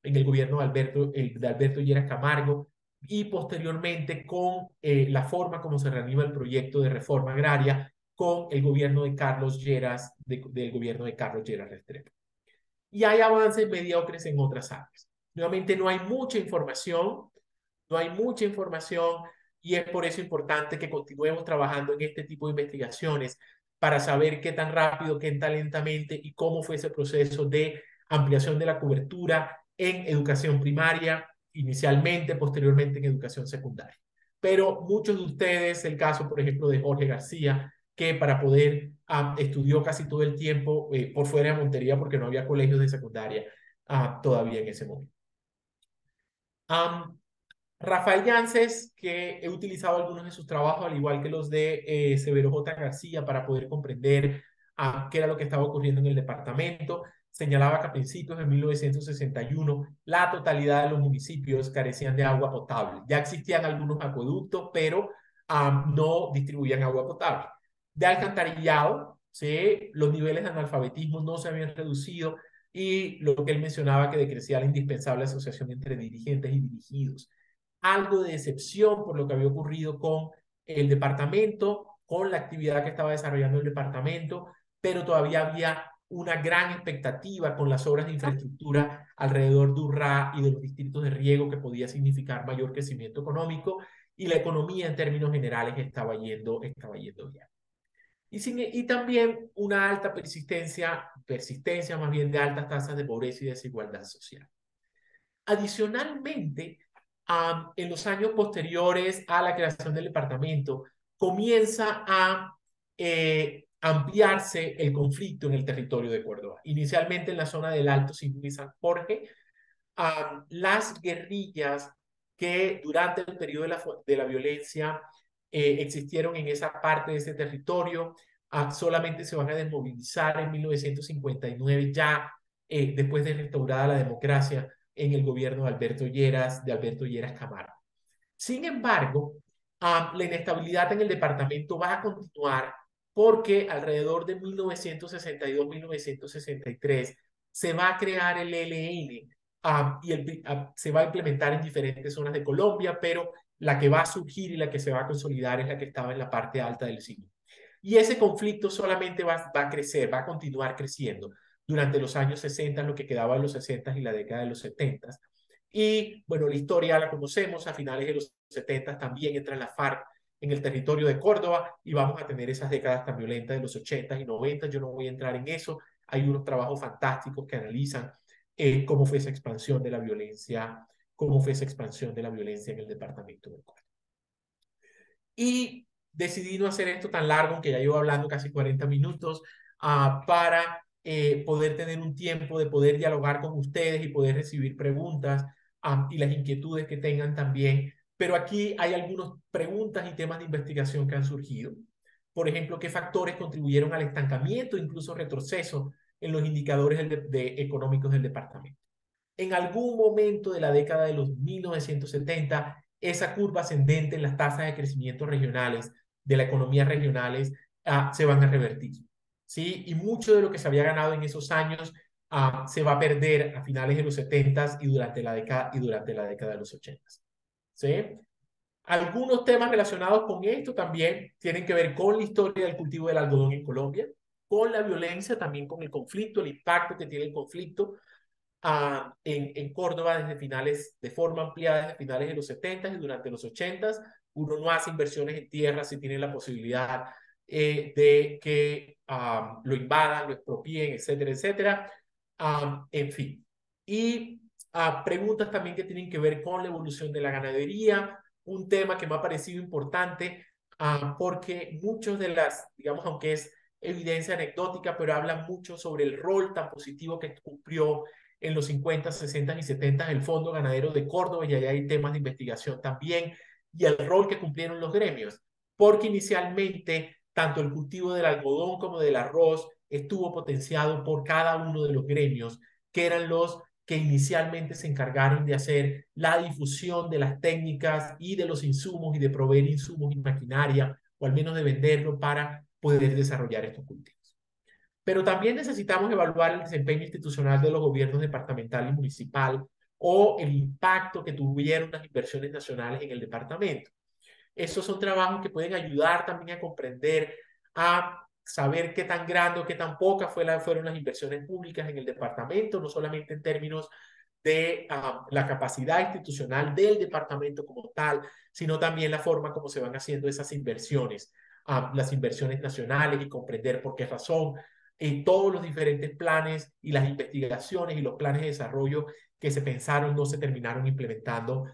en el gobierno de Alberto Lleras Camargo, y posteriormente con la forma como se reanima el proyecto de reforma agraria con el gobierno de Carlos Lleras, del gobierno de Carlos Lleras Restrepo. Y hay avances mediocres en otras áreas. Nuevamente no hay mucha información, y es por eso importante que continuemos trabajando en este tipo de investigaciones para saber qué tan rápido, qué tan lentamente y cómo fue ese proceso de ampliación de la cobertura en educación primaria, inicialmente, posteriormente en educación secundaria. Pero muchos de ustedes, el caso, por ejemplo, de Jorge García, que para poder estudió casi todo el tiempo por fuera de Montería porque no había colegios de secundaria todavía en ese momento. Rafael Yances, que he utilizado algunos de sus trabajos, al igual que los de Severo J. García, para poder comprender qué era lo que estaba ocurriendo en el departamento. Señalaba que a principios de 1961 la totalidad de los municipios carecían de agua potable. Ya existían algunos acueductos, pero no distribuían agua potable. De alcantarillado, ¿sí? Los niveles de analfabetismo no se habían reducido y lo que él mencionaba que decrecía la indispensable asociación entre dirigentes y dirigidos. Algo de decepción por lo que había ocurrido con el departamento, con la actividad que estaba desarrollando el departamento, pero todavía había una gran expectativa con las obras de infraestructura alrededor de Urrá y de los distritos de riego que podía significar mayor crecimiento económico, y la economía en términos generales estaba yendo bien. Y también una alta persistencia más bien de altas tasas de pobreza y desigualdad social. Adicionalmente, en los años posteriores a la creación del departamento, comienza a ampliarse el conflicto en el territorio de Córdoba. Inicialmente en la zona del Alto Sinú y San Jorge, las guerrillas que durante el periodo de la violencia existieron en esa parte de ese territorio, solamente se van a desmovilizar en 1959, ya después de restaurada la democracia en el gobierno de Alberto Lleras Camargo. Sin embargo, la inestabilidad en el departamento va a continuar porque alrededor de 1962-1963 se va a crear el ELN y se va a implementar en diferentes zonas de Colombia, pero la que va a surgir y la que se va a consolidar es la que estaba en la parte alta del Sinú. Y ese conflicto solamente va a crecer, va a continuar creciendo durante los años 60, lo que quedaba de los 60 y la década de los 70. Y bueno, la historia la conocemos, a finales de los 70 también entra la FARC en el territorio de Córdoba y vamos a tener esas décadas tan violentas de los 80 y 90. Yo no voy a entrar en eso, hay unos trabajos fantásticos que analizan cómo fue esa expansión de la violencia, en el departamento de Córdoba. Y decidí no hacer esto tan largo, aunque ya llevo hablando casi 40 minutos, para poder tener un tiempo de poder dialogar con ustedes y poder recibir preguntas y las inquietudes que tengan también. Pero aquí hay algunas preguntas y temas de investigación que han surgido. Por ejemplo, ¿qué factores contribuyeron al estancamiento, incluso retroceso, en los indicadores económicos del departamento? En algún momento de la década de los 1970, esa curva ascendente en las tasas de crecimiento regionales, de la economía regionales, se van a revertir. ¿Sí? Y mucho de lo que se había ganado en esos años se va a perder a finales de los 70 y durante la década de los 80. ¿Sí? Algunos temas relacionados con esto también tienen que ver con la historia del cultivo del algodón en Colombia, con la violencia, también con el conflicto, el impacto que tiene el conflicto en Córdoba desde finales, de forma ampliada desde finales de los 70 y durante los 80. Uno no hace inversiones en tierra si tiene la posibilidad de que lo invadan, lo expropien, etcétera, etcétera. En fin. Y preguntas también que tienen que ver con la evolución de la ganadería, un tema que me ha parecido importante porque muchos de las, digamos, aunque es evidencia anecdótica, pero habla mucho sobre el rol tan positivo que cumplió en los 50, 60 y 70 el Fondo Ganadero de Córdoba, y allá hay temas de investigación también, y el rol que cumplieron los gremios, porque inicialmente tanto el cultivo del algodón como del arroz estuvo potenciado por cada uno de los gremios, que eran los que inicialmente se encargaron de hacer la difusión de las técnicas y de los insumos y de proveer insumos y maquinaria, o al menos de venderlo para poder desarrollar estos cultivos. Pero también necesitamos evaluar el desempeño institucional de los gobiernos departamental y municipal o el impacto que tuvieron las inversiones nacionales en el departamento. Estos son trabajos que pueden ayudar también a comprender, a saber qué tan grande o qué tan pocas fueron las inversiones públicas en el departamento, no solamente en términos de la capacidad institucional del departamento como tal, sino también la forma como se van haciendo esas inversiones, las inversiones nacionales, y comprender por qué razón todos los diferentes planes y las investigaciones y los planes de desarrollo que se pensaron no se terminaron implementando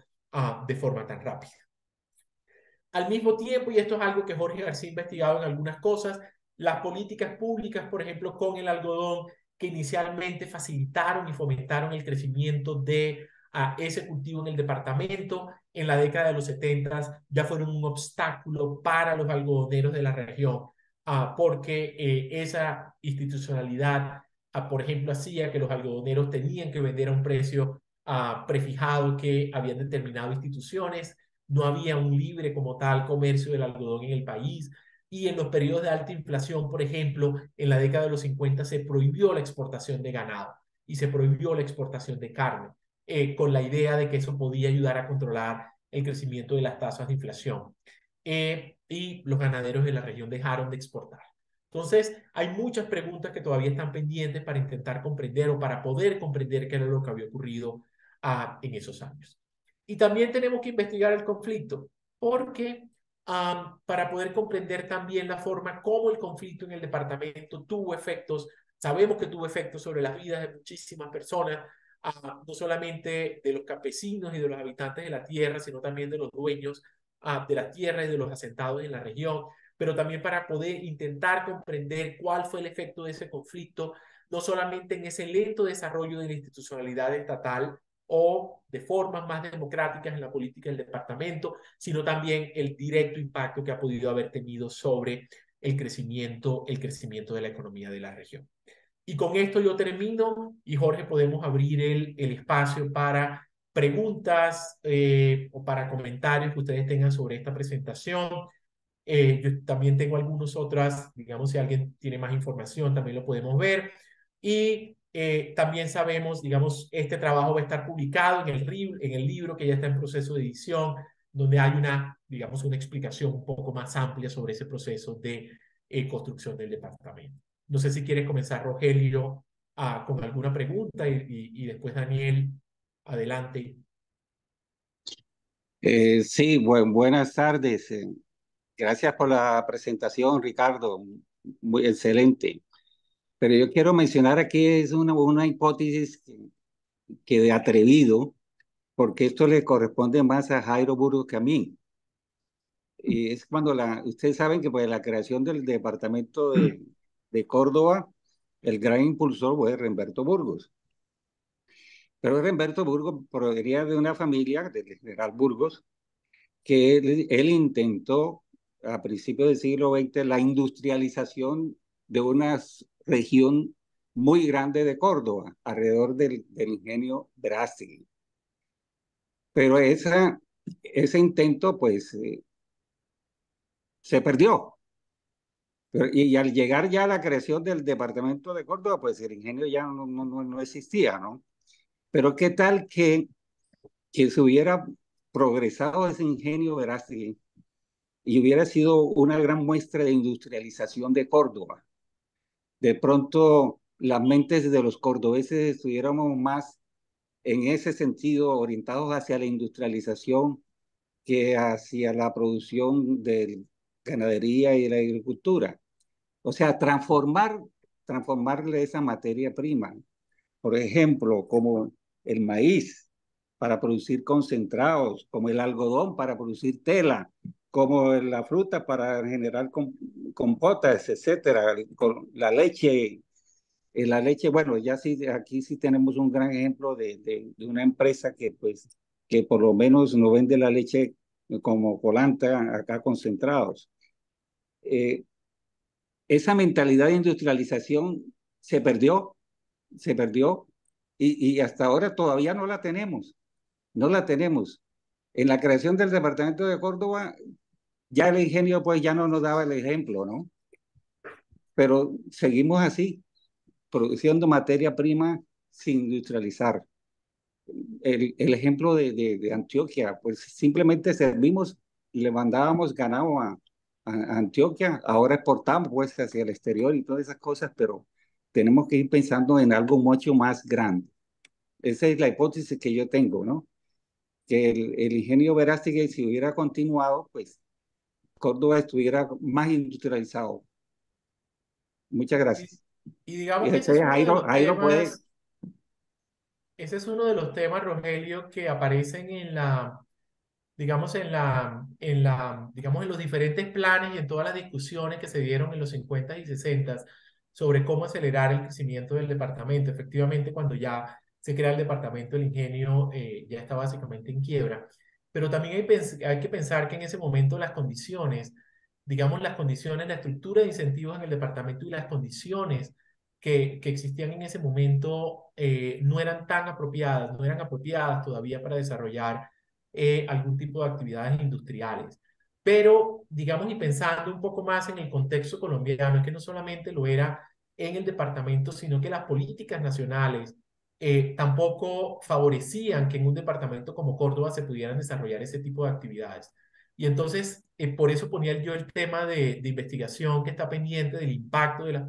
de forma tan rápida. Al mismo tiempo, y esto es algo que Jorge García ha investigado en algunas cosas, las políticas públicas, por ejemplo, con el algodón, que inicialmente facilitaron y fomentaron el crecimiento de ese cultivo en el departamento, en la década de los 70 ya fueron un obstáculo para los algodoneros de la región, porque esa institucionalidad, por ejemplo, hacía que los algodoneros tenían que vender a un precio prefijado que habían determinado instituciones. No había un libre como tal comercio del algodón en el país, y en los periodos de alta inflación, por ejemplo, en la década de los 50 se prohibió la exportación de ganado y se prohibió la exportación de carne, con la idea de que eso podía ayudar a controlar el crecimiento de las tasas de inflación. Y los ganaderos de la región dejaron de exportar. Entonces, hay muchas preguntas que todavía están pendientes para intentar comprender o para poder comprender qué era lo que había ocurrido en esos años. Y también tenemos que investigar el conflicto, porque para poder comprender también la forma como el conflicto en el departamento tuvo efectos, sabemos que tuvo efectos sobre las vidas de muchísimas personas, no solamente de los campesinos y de los habitantes de la tierra, sino también de los dueños de la tierra y de los asentados en la región, pero también para poder intentar comprender cuál fue el efecto de ese conflicto, no solamente en ese lento desarrollo de la institucionalidad estatal o de formas más democráticas en la política del departamento, sino también el directo impacto que ha podido haber tenido sobre el crecimiento de la economía de la región. Y con esto yo termino, y Jorge, podemos abrir el espacio para preguntas o para comentarios que ustedes tengan sobre esta presentación. Yo también tengo algunas otras, digamos, si alguien tiene más información, también lo podemos ver. Y también sabemos, digamos, este trabajo va a estar publicado en el libro que ya está en proceso de edición, donde hay una, digamos, una explicación un poco más amplia sobre ese proceso de construcción del departamento. No sé si quieres comenzar, Rogelio, con alguna pregunta y después Daniel, adelante. Sí, buenas tardes. Gracias por la presentación, Ricardo. Muy excelente. Pero yo quiero mencionar aquí es una hipótesis que de atrevido, porque esto le corresponde más a Jairo Burgos que a mí. Y es cuando ustedes saben que pues la creación del departamento de Córdoba, el gran impulsor fue Remberto Burgos. Pero Remberto Burgos provenía de una familia, del general Burgos, que él intentó a principios del siglo XX la industrialización de una región muy grande de Córdoba, alrededor del ingenio Verástegui. Pero ese intento, pues, se perdió. Y al llegar ya a la creación del departamento de Córdoba, pues el ingenio ya no existía, ¿no? Pero qué tal que se hubiera progresado ese ingenio Verástegui y hubiera sido una gran muestra de industrialización de Córdoba. De pronto las mentes de los cordobeses estuviéramos más en ese sentido orientados hacia la industrialización que hacia la producción de ganadería y la agricultura. O sea, transformarle esa materia prima. Por ejemplo, como el maíz para producir concentrados, como el algodón para producir tela, como la fruta para generar compotas, etcétera, con la leche, bueno, ya sí, aquí sí tenemos un gran ejemplo de una empresa que, pues, que por lo menos no vende la leche como colanta acá concentrados. Eh, Esa mentalidad de industrialización se perdió y hasta ahora todavía no la tenemos. En la creación del departamento de Córdoba, ya el ingenio pues ya no nos daba el ejemplo, ¿no? Pero seguimos así, produciendo materia prima sin industrializar. El ejemplo de Antioquia, pues simplemente servimos y le mandábamos ganado a Antioquia, ahora exportamos pues hacia el exterior y todas esas cosas, pero tenemos que ir pensando en algo mucho más grande. Esa es la hipótesis que yo tengo, ¿no? Que el ingenio Verástegui, si hubiera continuado, pues Córdoba estuviera más industrializado. Muchas Y, gracias. y digamos Y que ese después es uno de los Jairo puede. temas, ese es uno de los temas, Rogelio, que aparecen en la, digamos, digamos, en los diferentes planes y en todas las discusiones que se dieron en los 50 y 60 sobre cómo acelerar el crecimiento del departamento. Efectivamente, cuando ya se crea el departamento, el ingenio ya está básicamente en quiebra. Pero también hay que pensar que en ese momento las condiciones, digamos, las condiciones, la estructura de incentivos en el departamento y las condiciones que existían en ese momento no eran tan apropiadas, no eran apropiadas todavía para desarrollar algún tipo de actividades industriales. Pero, digamos, y pensando un poco más en el contexto colombiano, es que no solamente lo era en el departamento, sino que las políticas nacionales tampoco favorecían que en un departamento como Córdoba se pudieran desarrollar ese tipo de actividades. Y entonces, por eso ponía yo el tema de investigación que está pendiente del impacto de las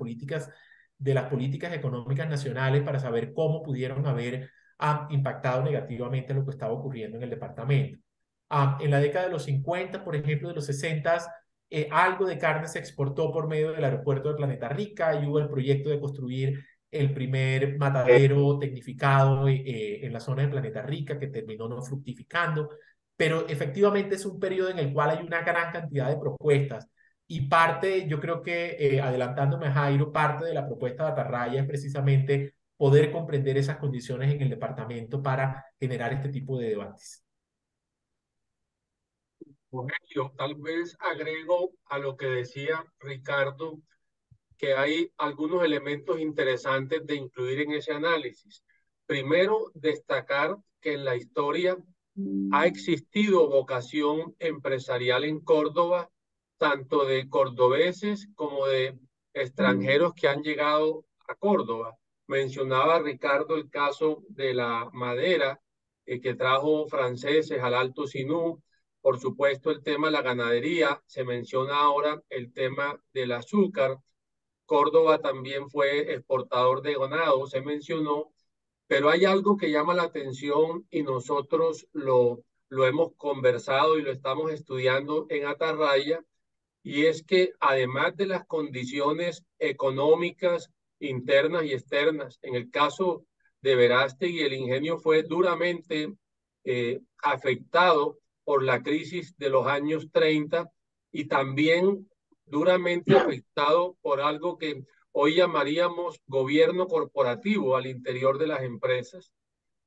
políticas económicas nacionales para saber cómo pudieron haber impactado negativamente lo que estaba ocurriendo en el departamento. En la década de los 50, por ejemplo, de los 60, algo de carne se exportó por medio del aeropuerto de Planeta Rica y hubo el proyecto de construir el primer matadero tecnificado en la zona de Planeta Rica que terminó no fructificando, pero efectivamente es un periodo en el cual hay una gran cantidad de propuestas y parte, yo creo que adelantándome a Jairo, parte de la propuesta de Atarraya es precisamente poder comprender esas condiciones en el departamento para generar este tipo de debates. Rogelio, tal vez agrego a lo que decía Ricardo que hay algunos elementos interesantes de incluir en ese análisis. Primero, destacar que en la historia ha existido vocación empresarial en Córdoba, tanto de cordobeses como de extranjeros que han llegado a Córdoba. Mencionaba Ricardo el caso de la madera que trajo franceses al Alto Sinú. Por supuesto, el tema de la ganadería. Se menciona ahora el tema del azúcar. Córdoba también fue exportador de ganado, se mencionó, pero hay algo que llama la atención y nosotros lo hemos conversado y lo estamos estudiando en Atarraya, y es que además de las condiciones económicas internas y externas, en el caso de Verástegui, el ingenio fue duramente afectado por la crisis de los años 30 y también duramente afectado por algo que hoy llamaríamos gobierno corporativo al interior de las empresas.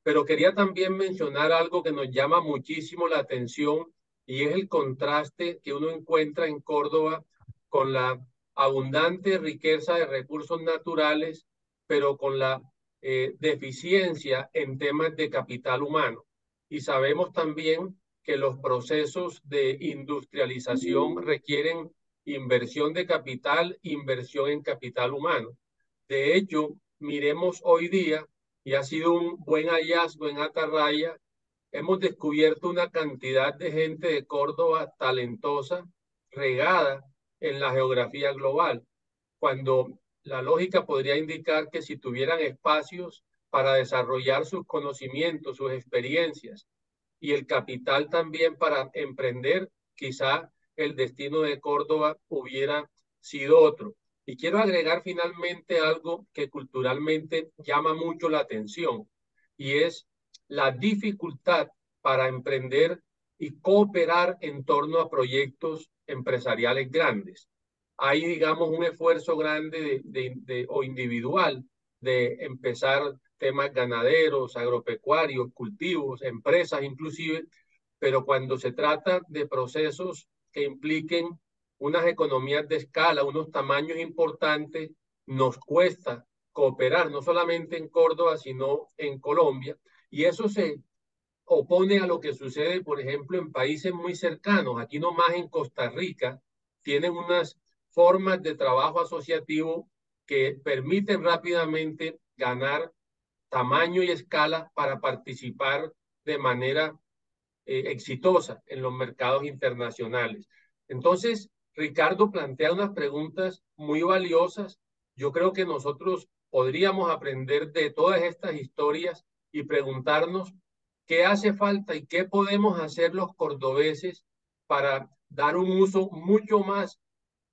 Pero quería también mencionar algo que nos llama muchísimo la atención y es el contraste que uno encuentra en Córdoba con la abundante riqueza de recursos naturales, pero con la deficiencia en temas de capital humano. Y sabemos también que los procesos de industrialización requieren inversión de capital, inversión en capital humano. De hecho, miremos hoy día, y ha sido un buen hallazgo en Atarraya, hemos descubierto una cantidad de gente de Córdoba talentosa, regada en la geografía global, cuando la lógica podría indicar que si tuvieran espacios para desarrollar sus conocimientos, sus experiencias y el capital también para emprender, quizá el destino de Córdoba hubiera sido otro. Y quiero agregar finalmente algo que culturalmente llama mucho la atención, y es la dificultad para emprender y cooperar en torno a proyectos empresariales grandes. Hay, digamos, un esfuerzo grande o individual de empezar temas ganaderos, agropecuarios, cultivos, empresas inclusive, pero cuando se trata de procesos que impliquen unas economías de escala, unos tamaños importantes, nos cuesta cooperar, no solamente en Córdoba, sino en Colombia, y eso se opone a lo que sucede, por ejemplo, en países muy cercanos. Aquí nomás en Costa Rica tienen unas formas de trabajo asociativo que permiten rápidamente ganar tamaño y escala para participar de manera exitosa en los mercados internacionales. Entonces, Ricardo plantea unas preguntas muy valiosas. Yo creo que nosotros podríamos aprender de todas estas historias y preguntarnos qué hace falta y qué podemos hacer los cordobeses para dar un uso mucho más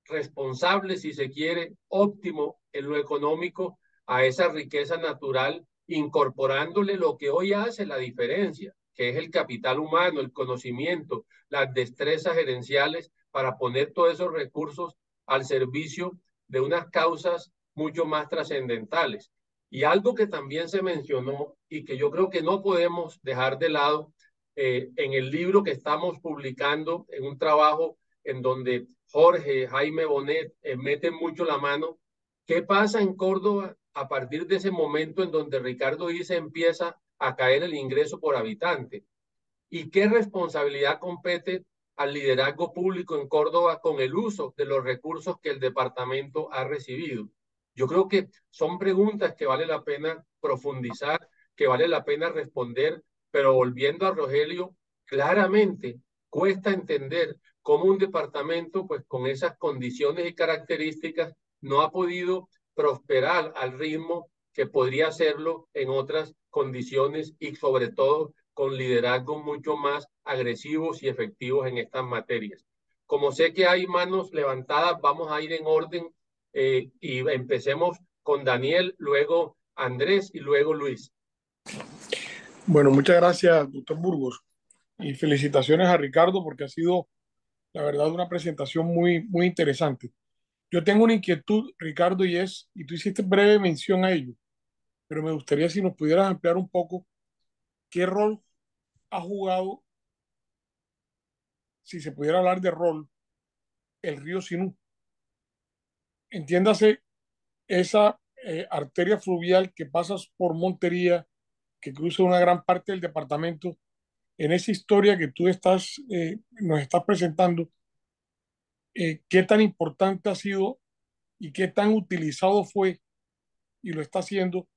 responsable, si se quiere, óptimo en lo económico a esa riqueza natural, incorporándole lo que hoy hace la diferencia, que es el capital humano, el conocimiento, las destrezas gerenciales para poner todos esos recursos al servicio de unas causas mucho más trascendentales. Y algo que también se mencionó y que yo creo que no podemos dejar de lado en el libro que estamos publicando, en un trabajo en donde Jorge, Jaime Bonet meten mucho la mano. ¿Qué pasa en Córdoba a partir de ese momento en donde Ricardo dice empieza a caer el ingreso por habitante? ¿Y qué responsabilidad compete al liderazgo público en Córdoba con el uso de los recursos que el departamento ha recibido? Yo creo que son preguntas que vale la pena profundizar, que vale la pena responder, pero volviendo a Rogelio, claramente cuesta entender cómo un departamento, pues con esas condiciones y características, no ha podido prosperar al ritmo que podría hacerlo en otras condiciones y sobre todo con liderazgos mucho más agresivos y efectivos en estas materias. Como sé que hay manos levantadas, vamos a ir en orden y empecemos con Daniel, luego Andrés y luego Luis. Bueno, muchas gracias, doctor Burgos, y felicitaciones a Ricardo porque ha sido, la verdad, una presentación muy interesante. Yo tengo una inquietud, Ricardo, y tú hiciste breve mención a ello, pero me gustaría si nos pudieras ampliar un poco qué rol ha jugado, si se pudiera hablar de rol, el río Sinú. Entiéndase esa arteria fluvial que pasa por Montería, que cruza una gran parte del departamento. En esa historia que tú nos estás presentando, qué tan importante ha sido y qué tan utilizado fue y lo está haciendo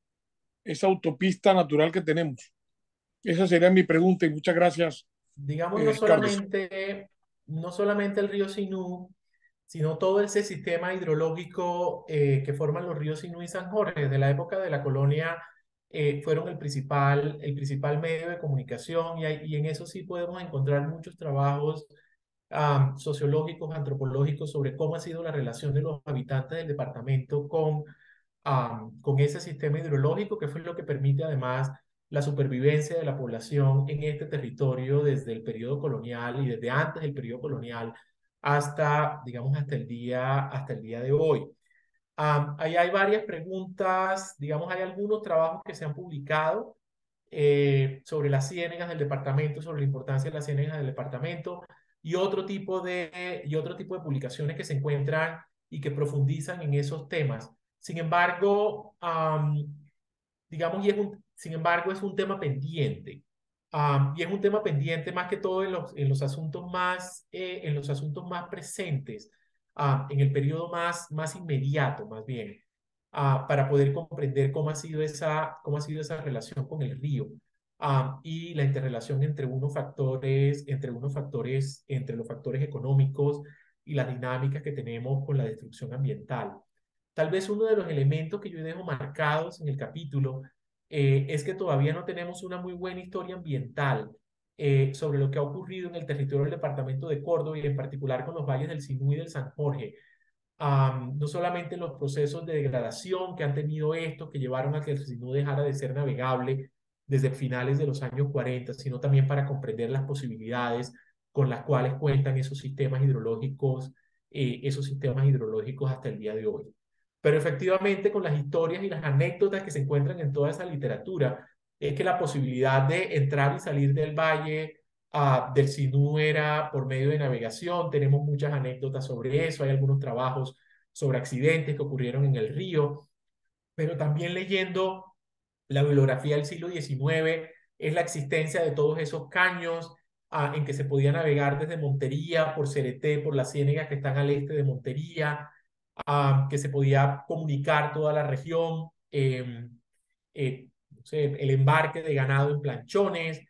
esa autopista natural que tenemos. Esa sería mi pregunta y muchas gracias, Digamos, no Carlos. solamente, no solamente el río Sinú, sino todo ese sistema hidrológico que forman los ríos Sinú y San Jorge. Desde la época de la colonia fueron el principal medio de comunicación y en eso sí podemos encontrar muchos trabajos sociológicos, antropológicos sobre cómo ha sido la relación de los habitantes del departamento con ese sistema hidrológico, que fue lo que permite además la supervivencia de la población en este territorio desde el periodo colonial y desde antes del periodo colonial hasta, digamos, hasta el día de hoy. Ahí hay varias preguntas, digamos, hay algunos trabajos que se han publicado sobre las ciénegas del departamento, sobre la importancia de las ciénegas del departamento y otro tipo de publicaciones que se encuentran y que profundizan en esos temas. Sin embargo, digamos, sin embargo, es un tema pendiente. Y es un tema pendiente más que todo en los asuntos más presentes. en el periodo más inmediato, más bien, para poder comprender cómo ha sido esa relación con el río y la interrelación entre los factores económicos y las dinámicas que tenemos con la destrucción ambiental. Tal vez uno de los elementos que yo dejo marcados en el capítulo es que todavía no tenemos una muy buena historia ambiental sobre lo que ha ocurrido en el territorio del departamento de Córdoba y en particular con los valles del Sinú y del San Jorge. No solamente los procesos de degradación que han tenido estos, que llevaron a que el Sinú dejara de ser navegable desde finales de los años 40, sino también para comprender las posibilidades con las cuales cuentan esos sistemas hidrológicos hasta el día de hoy. Pero efectivamente con las historias y las anécdotas que se encuentran en toda esa literatura, es que la posibilidad de entrar y salir del valle del Sinú era por medio de navegación. Tenemos muchas anécdotas sobre eso, hay algunos trabajos sobre accidentes que ocurrieron en el río, pero también leyendo la bibliografía del siglo XIX es la existencia de todos esos caños en que se podía navegar desde Montería, por Cereté, por las ciénegas que están al este de Montería, que se podía comunicar toda la región, no sé, el embarque de ganado en planchones.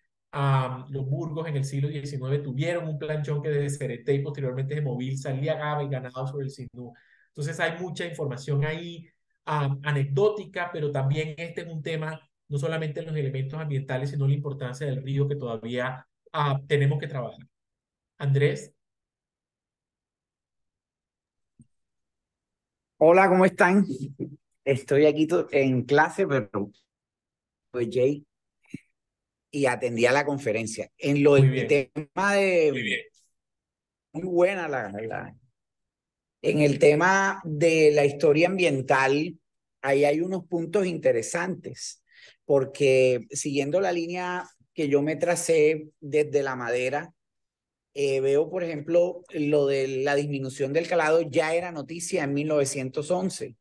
Los burgos en el siglo XIX tuvieron un planchón que desde Cereté y posteriormente de Movil salía el ganado sobre el Sinú. Entonces hay mucha información ahí anecdótica, pero también este es un tema no solamente en los elementos ambientales, sino la importancia del río que todavía tenemos que trabajar. Andrés. Hola, ¿cómo están? Estoy aquí en clase, pero pues Jay, y atendí a la conferencia. En lo Muy del bien. tema de... Muy bien. Muy buena en el tema de la historia ambiental, ahí hay unos puntos interesantes, porque siguiendo la línea que yo me tracé desde la madera, veo, por ejemplo, lo de la disminución del calado ya era noticia en 1911.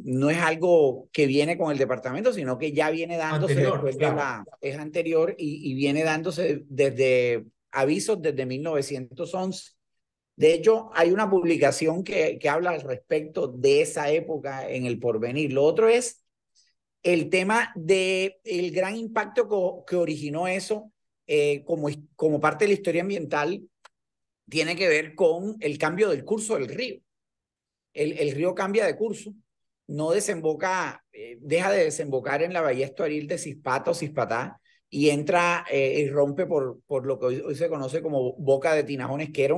No es algo que viene con el departamento, sino que ya viene dándose Anterior, después claro. es anterior y viene dándose desde avisos desde 1911. De hecho, hay una publicación que habla al respecto de esa época en El Porvenir. Lo otro es el tema del gran impacto que originó eso como parte de la historia ambiental, tiene que ver con el cambio del curso del río. El río cambia de curso, no desemboca, deja de desembocar en la bahía estuaril de Cispata o Cispatá y entra y rompe por lo que hoy se conoce como Boca de Tinajones, que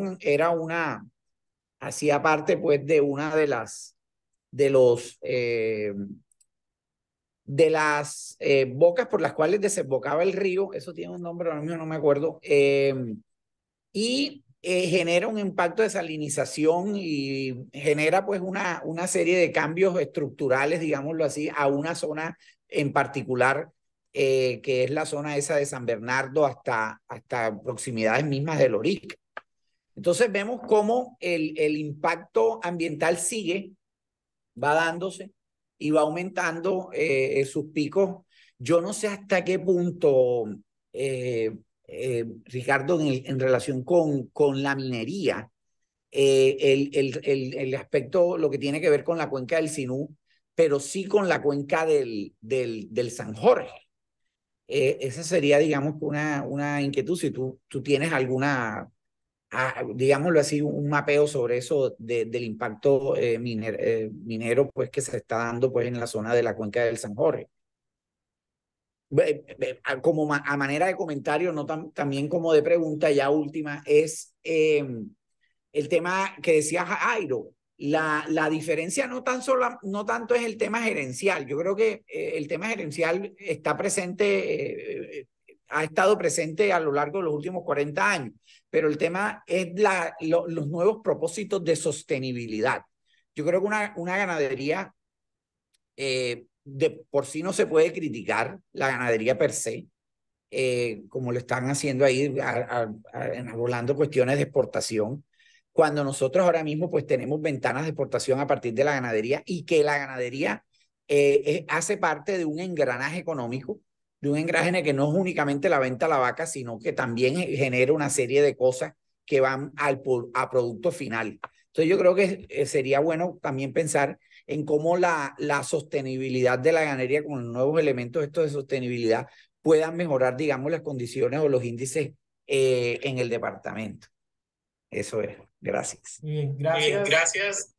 hacía parte pues de una de las bocas por las cuales desembocaba el río. Eso tiene un nombre, ahora mismo no me acuerdo, y genera un impacto de salinización y genera pues una serie de cambios estructurales, digámoslo así, a una zona en particular, que es la zona esa de San Bernardo hasta proximidades mismas del Lorica. Entonces vemos cómo el impacto ambiental va dándose y va aumentando sus picos. Yo no sé hasta qué punto, Ricardo, en relación con la minería, el aspecto, lo que tiene que ver con la cuenca del Sinú, pero sí con la cuenca del San Jorge. Esa sería, digamos, una inquietud, si tú tienes alguna, digámoslo así, un mapeo sobre eso del impacto minero pues, que se está dando pues, en la zona de la cuenca del San Jorge. Como a manera de comentario, no también como de pregunta, ya última, es el tema que decía Jairo. La diferencia no tanto es el tema gerencial. Yo creo que el tema gerencial está presente, ha estado presente a lo largo de los últimos 40 años, pero el tema es los nuevos propósitos de sostenibilidad. Yo creo que una ganadería de por sí no se puede criticar, la ganadería per se, como lo están haciendo ahí, enarbolando cuestiones de exportación, cuando nosotros ahora mismo pues tenemos ventanas de exportación a partir de la ganadería, y que la ganadería hace parte de un engranaje económico, de un engranaje que no es únicamente la venta a la vaca, sino que también genera una serie de cosas que van a producto final. Entonces yo creo que sería bueno también pensar en cómo la sostenibilidad de la ganadería con los nuevos elementos estos de sostenibilidad puedan mejorar, digamos, las condiciones o los índices en el departamento. Eso es. Gracias. Bien, Bien, gracias.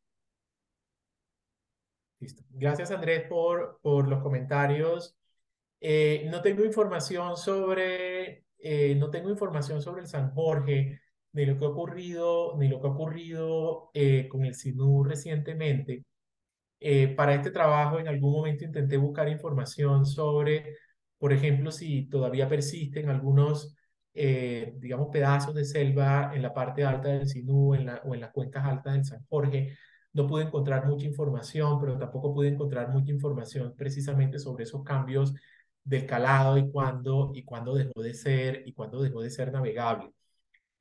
Listo. Gracias, Andrés, por los comentarios. No tengo información no tengo información sobre el San Jorge, ni lo que ha ocurrido, con el SINU recientemente. Para este trabajo, en algún momento intenté buscar información sobre, por ejemplo, si todavía persisten algunos, digamos, pedazos de selva en la parte alta del Sinú o en las cuencas altas del San Jorge. No pude encontrar mucha información, pero tampoco pude encontrar mucha información precisamente sobre esos cambios del calado y cuándo dejó de ser navegable.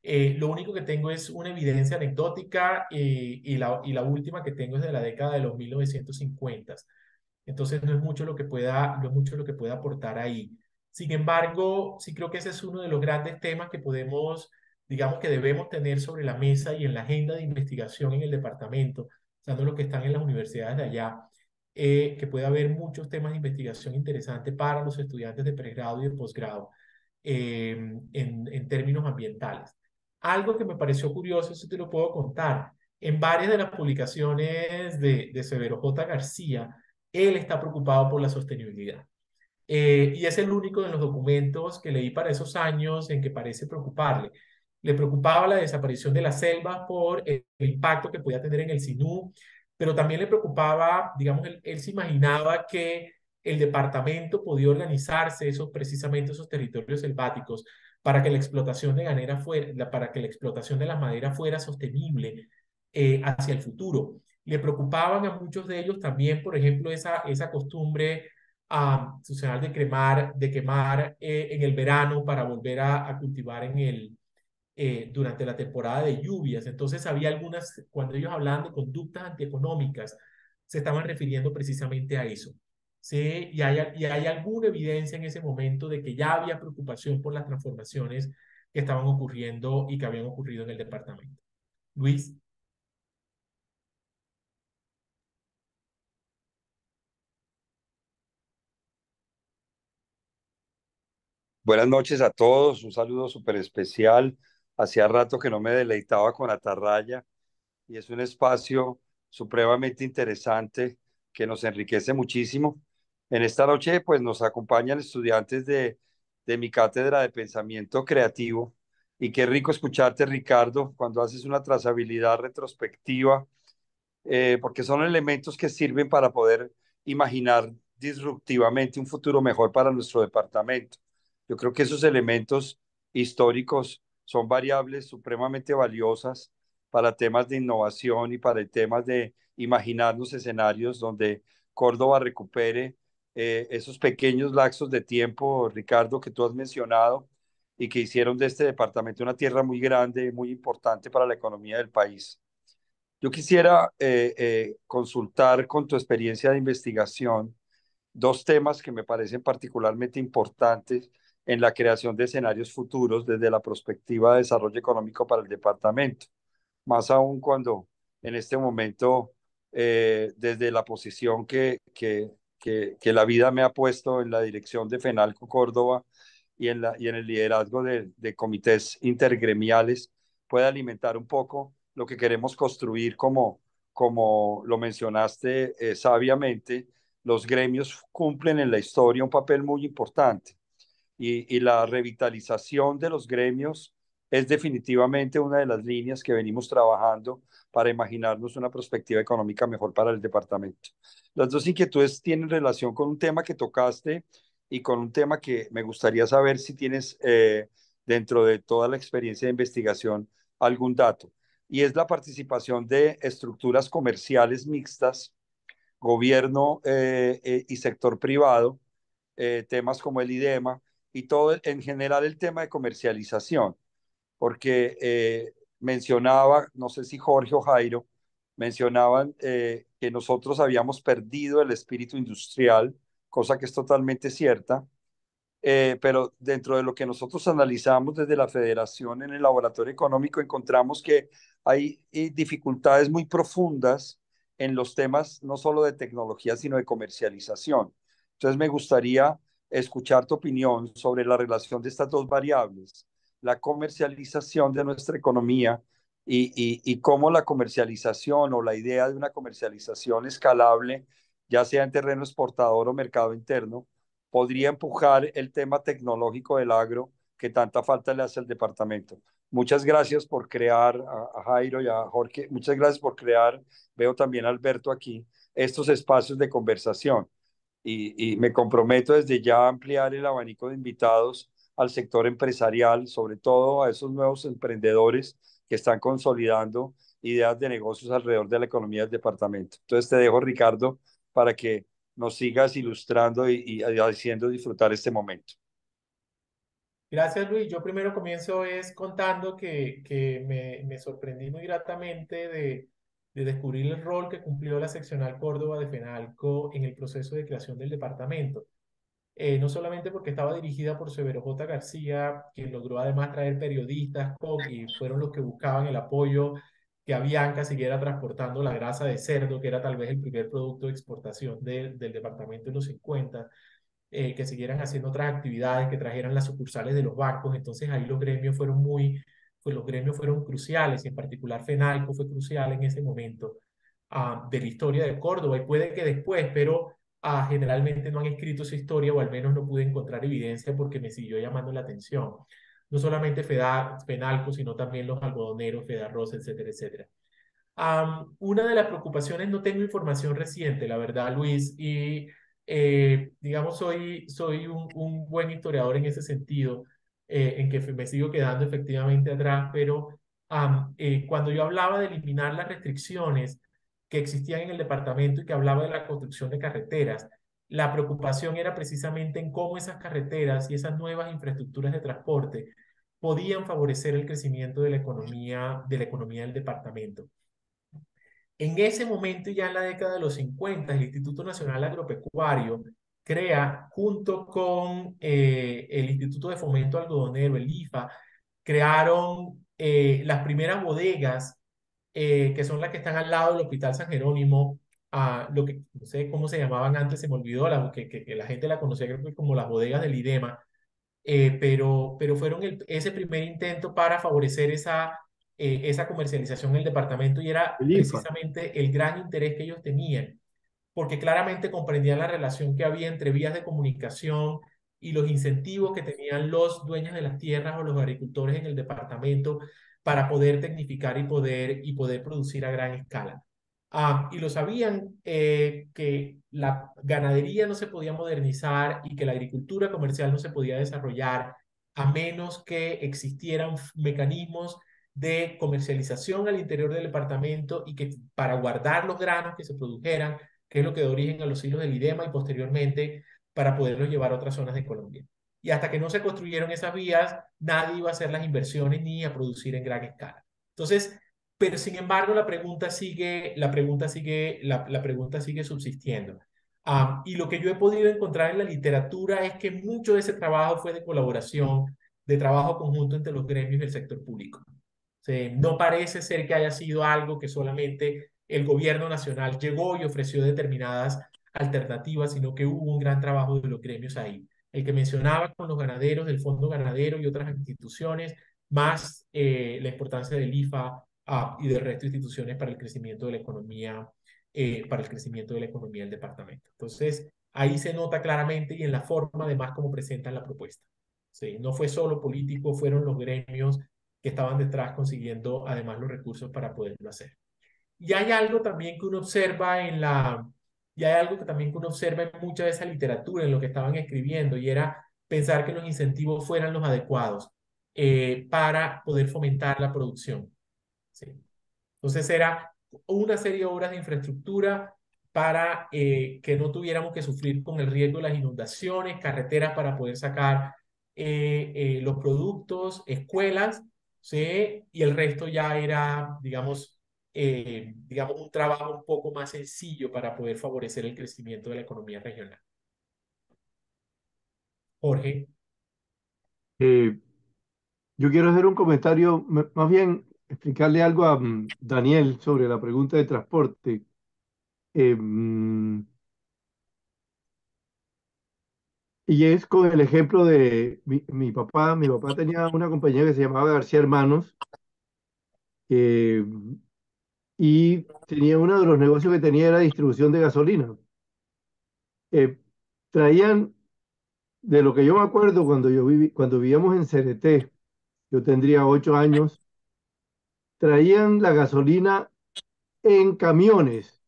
Lo único que tengo es una evidencia anecdótica y la última que tengo es de la década de los 1950. Entonces no es mucho lo que no es mucho lo que pueda aportar ahí. Sin embargo, sí creo que ese es uno de los grandes temas que digamos que debemos tener sobre la mesa y en la agenda de investigación en el departamento, usando lo que están en las universidades de allá, que puede haber muchos temas de investigación interesantes para los estudiantes de pregrado y de posgrado en términos ambientales. Algo que me pareció curioso, eso te lo puedo contar. En varias de las publicaciones de Severo J. García, él está preocupado por la sostenibilidad. Y es el único de los documentos que leí para esos años en que parece preocuparle. Le preocupaba la desaparición de las selvas por el impacto que podía tener en el Sinú, pero también le preocupaba, digamos, él se imaginaba que el departamento podía organizarse precisamente esos territorios selváticos para que la explotación de para que la explotación de las maderas fuera sostenible hacia el futuro. Le preocupaban a muchos de ellos también, por ejemplo, esa costumbre suceder de quemar en el verano para volver a cultivar durante la temporada de lluvias. Entonces había cuando ellos hablaban de conductas antieconómicas, se estaban refiriendo precisamente a eso. ¿Sí? Y hay alguna evidencia en ese momento de que ya había preocupación por las transformaciones que estaban ocurriendo y que habían ocurrido en el departamento. Luis. Buenas noches a todos, un saludo súper especial. Hacía rato que no me deleitaba con Atarraya y es un espacio supremamente interesante que nos enriquece muchísimo. En esta noche, pues nos acompañan estudiantes de mi cátedra de pensamiento creativo y qué rico escucharte, Ricardo, cuando haces una trazabilidad retrospectiva, porque son elementos que sirven para poder imaginar disruptivamente un futuro mejor para nuestro departamento. Yo creo que esos elementos históricos son variables supremamente valiosas para temas de innovación y para temas de imaginarnos escenarios donde Córdoba recupere esos pequeños lapsos de tiempo, Ricardo, que tú has mencionado y que hicieron de este departamento una tierra muy grande, muy importante para la economía del país. Yo quisiera consultar con tu experiencia de investigación dos temas que me parecen particularmente importantes en la creación de escenarios futuros desde la perspectiva de desarrollo económico para el departamento, más aún cuando en este momento, desde la posición que la vida me ha puesto en la dirección de FENALCO Córdoba y en el liderazgo de comités intergremiales, puede alimentar un poco lo que queremos construir como lo mencionaste sabiamente. Los gremios cumplen en la historia un papel muy importante y la revitalización de los gremios es definitivamente una de las líneas que venimos trabajando para imaginarnos una perspectiva económica mejor para el departamento. Las dos inquietudes tienen relación con un tema que tocaste y con un tema que me gustaría saber si tienes dentro de toda la experiencia de investigación algún dato, y es la participación de estructuras comerciales mixtas, gobierno y sector privado, temas como el IDEMA y todo en general el tema de comercialización, porque mencionaba, no sé si Jorge o Jairo, mencionaban que nosotros habíamos perdido el espíritu industrial, cosa que es totalmente cierta, pero dentro de lo que nosotros analizamos desde la Federación en el Laboratorio Económico, encontramos que hay dificultades muy profundas en los temas no solo de tecnología, sino de comercialización. Entonces, me gustaría escuchar tu opinión sobre la relación de estas dos variables, la comercialización de nuestra economía y cómo la comercialización o la idea de una comercialización escalable, ya sea en terreno exportador o mercado interno, podría empujar el tema tecnológico del agro que tanta falta le hace al departamento. Muchas gracias por crear, a Jairo y a Jorge, muchas gracias por crear, veo también a Alberto aquí, estos espacios de conversación. Y me comprometo desde ya a ampliar el abanico de invitados al sector empresarial, sobre todo a esos nuevos emprendedores que están consolidando ideas de negocios alrededor de la economía del departamento. Entonces te dejo, Ricardo, para que nos sigas ilustrando y haciendo disfrutar este momento. Gracias, Luis. Yo primero comienzo es contando que me sorprendí muy gratamente de descubrir el rol que cumplió la seccional Córdoba de FENALCO en el proceso de creación del departamento. No solamente porque estaba dirigida por Severo J. García, quien logró además traer periodistas y fueron los que buscaban el apoyo que Avianca siguiera transportando la grasa de cerdo, que era tal vez el primer producto de exportación del departamento en los 50, que siguieran haciendo otras actividades, que trajeran las sucursales de los bancos. Entonces ahí los gremios fueron cruciales, y en particular FENALCO fue crucial en ese momento de la historia de Córdoba, y puede que después, pero generalmente no han escrito esa historia, o al menos no pude encontrar evidencia porque me siguió llamando la atención. No solamente FENALCO, sino también los algodoneros, Fedarroz, etcétera, etcétera. Una de las preocupaciones, no tengo información reciente, la verdad, Luis, y digamos, soy un buen historiador en ese sentido, en que me sigo quedando efectivamente atrás, pero cuando yo hablaba de eliminar las restricciones que existían en el departamento y que hablaba de la construcción de carreteras, la preocupación era precisamente en cómo esas carreteras y esas nuevas infraestructuras de transporte podían favorecer el crecimiento de la economía del departamento. En ese momento, ya en la década de los 50, el Instituto Nacional Agropecuario crea, junto con el Instituto de Fomento Algodonero, el IFA, crearon las primeras bodegas, que son las que están al lado del Hospital San Jerónimo, lo que no sé cómo se llamaban antes, se me olvidó, que la gente la conocía, creo que como las bodegas del IDEMA, pero fueron ese primer intento para favorecer esa comercialización en el departamento, y era El IFA. precisamente el gran interés que ellos tenían, porque claramente comprendían la relación que había entre vías de comunicación y los incentivos que tenían los dueños de las tierras o los agricultores en el departamento para poder tecnificar y poder producir a gran escala. Y lo sabían, que la ganadería no se podía modernizar y que la agricultura comercial no se podía desarrollar a menos que existieran mecanismos de comercialización al interior del departamento, y que para guardar los granos que se produjeran, que es lo que da origen a los hilos del IDEMA, y posteriormente para poderlos llevar a otras zonas de Colombia. Y hasta que no se construyeron esas vías, nadie iba a hacer las inversiones ni a producir en gran escala. Entonces, pero sin embargo, la pregunta sigue subsistiendo. Y lo que yo he podido encontrar en la literatura es que mucho de ese trabajo fue de colaboración, de trabajo conjunto entre los gremios del sector público. No parece ser que haya sido algo que solamente el gobierno nacional llegó y ofreció determinadas alternativas, sino que hubo un gran trabajo de los gremios ahí. El que mencionaba con los ganaderos, del Fondo Ganadero y otras instituciones, más la importancia del IFA y del resto de instituciones para el crecimiento de la economía, del departamento. Entonces, ahí se nota claramente, y en la forma además como presentan la propuesta. ¿Sí? No fue solo político, fueron los gremios que estaban detrás consiguiendo además los recursos para poderlo hacer. Y hay algo también que uno observa y hay algo que también que uno observa en mucha de esa literatura, en lo que estaban escribiendo, y era pensar que los incentivos fueran los adecuados para poder fomentar la producción. ¿Sí? Entonces era una serie de obras de infraestructura para que no tuviéramos que sufrir con el riesgo de las inundaciones, carreteras para poder sacar los productos, escuelas, ¿sí? Y el resto ya era, digamos, un trabajo un poco más sencillo para poder favorecer el crecimiento de la economía regional. Jorge. Eh, yo quiero hacer un comentario, más bien explicarle algo a Daniel sobre la pregunta de transporte. Eh, mm, y es con el ejemplo de mi papá. Mi papá tenía una compañía que se llamaba García Hermanos, eh, y tenía uno de los negocios que tenía era distribución de gasolina. Eh, traían, de lo que yo me acuerdo cuando cuando vivíamos en CNT, yo tendría 8 años, traían la gasolina en camiones,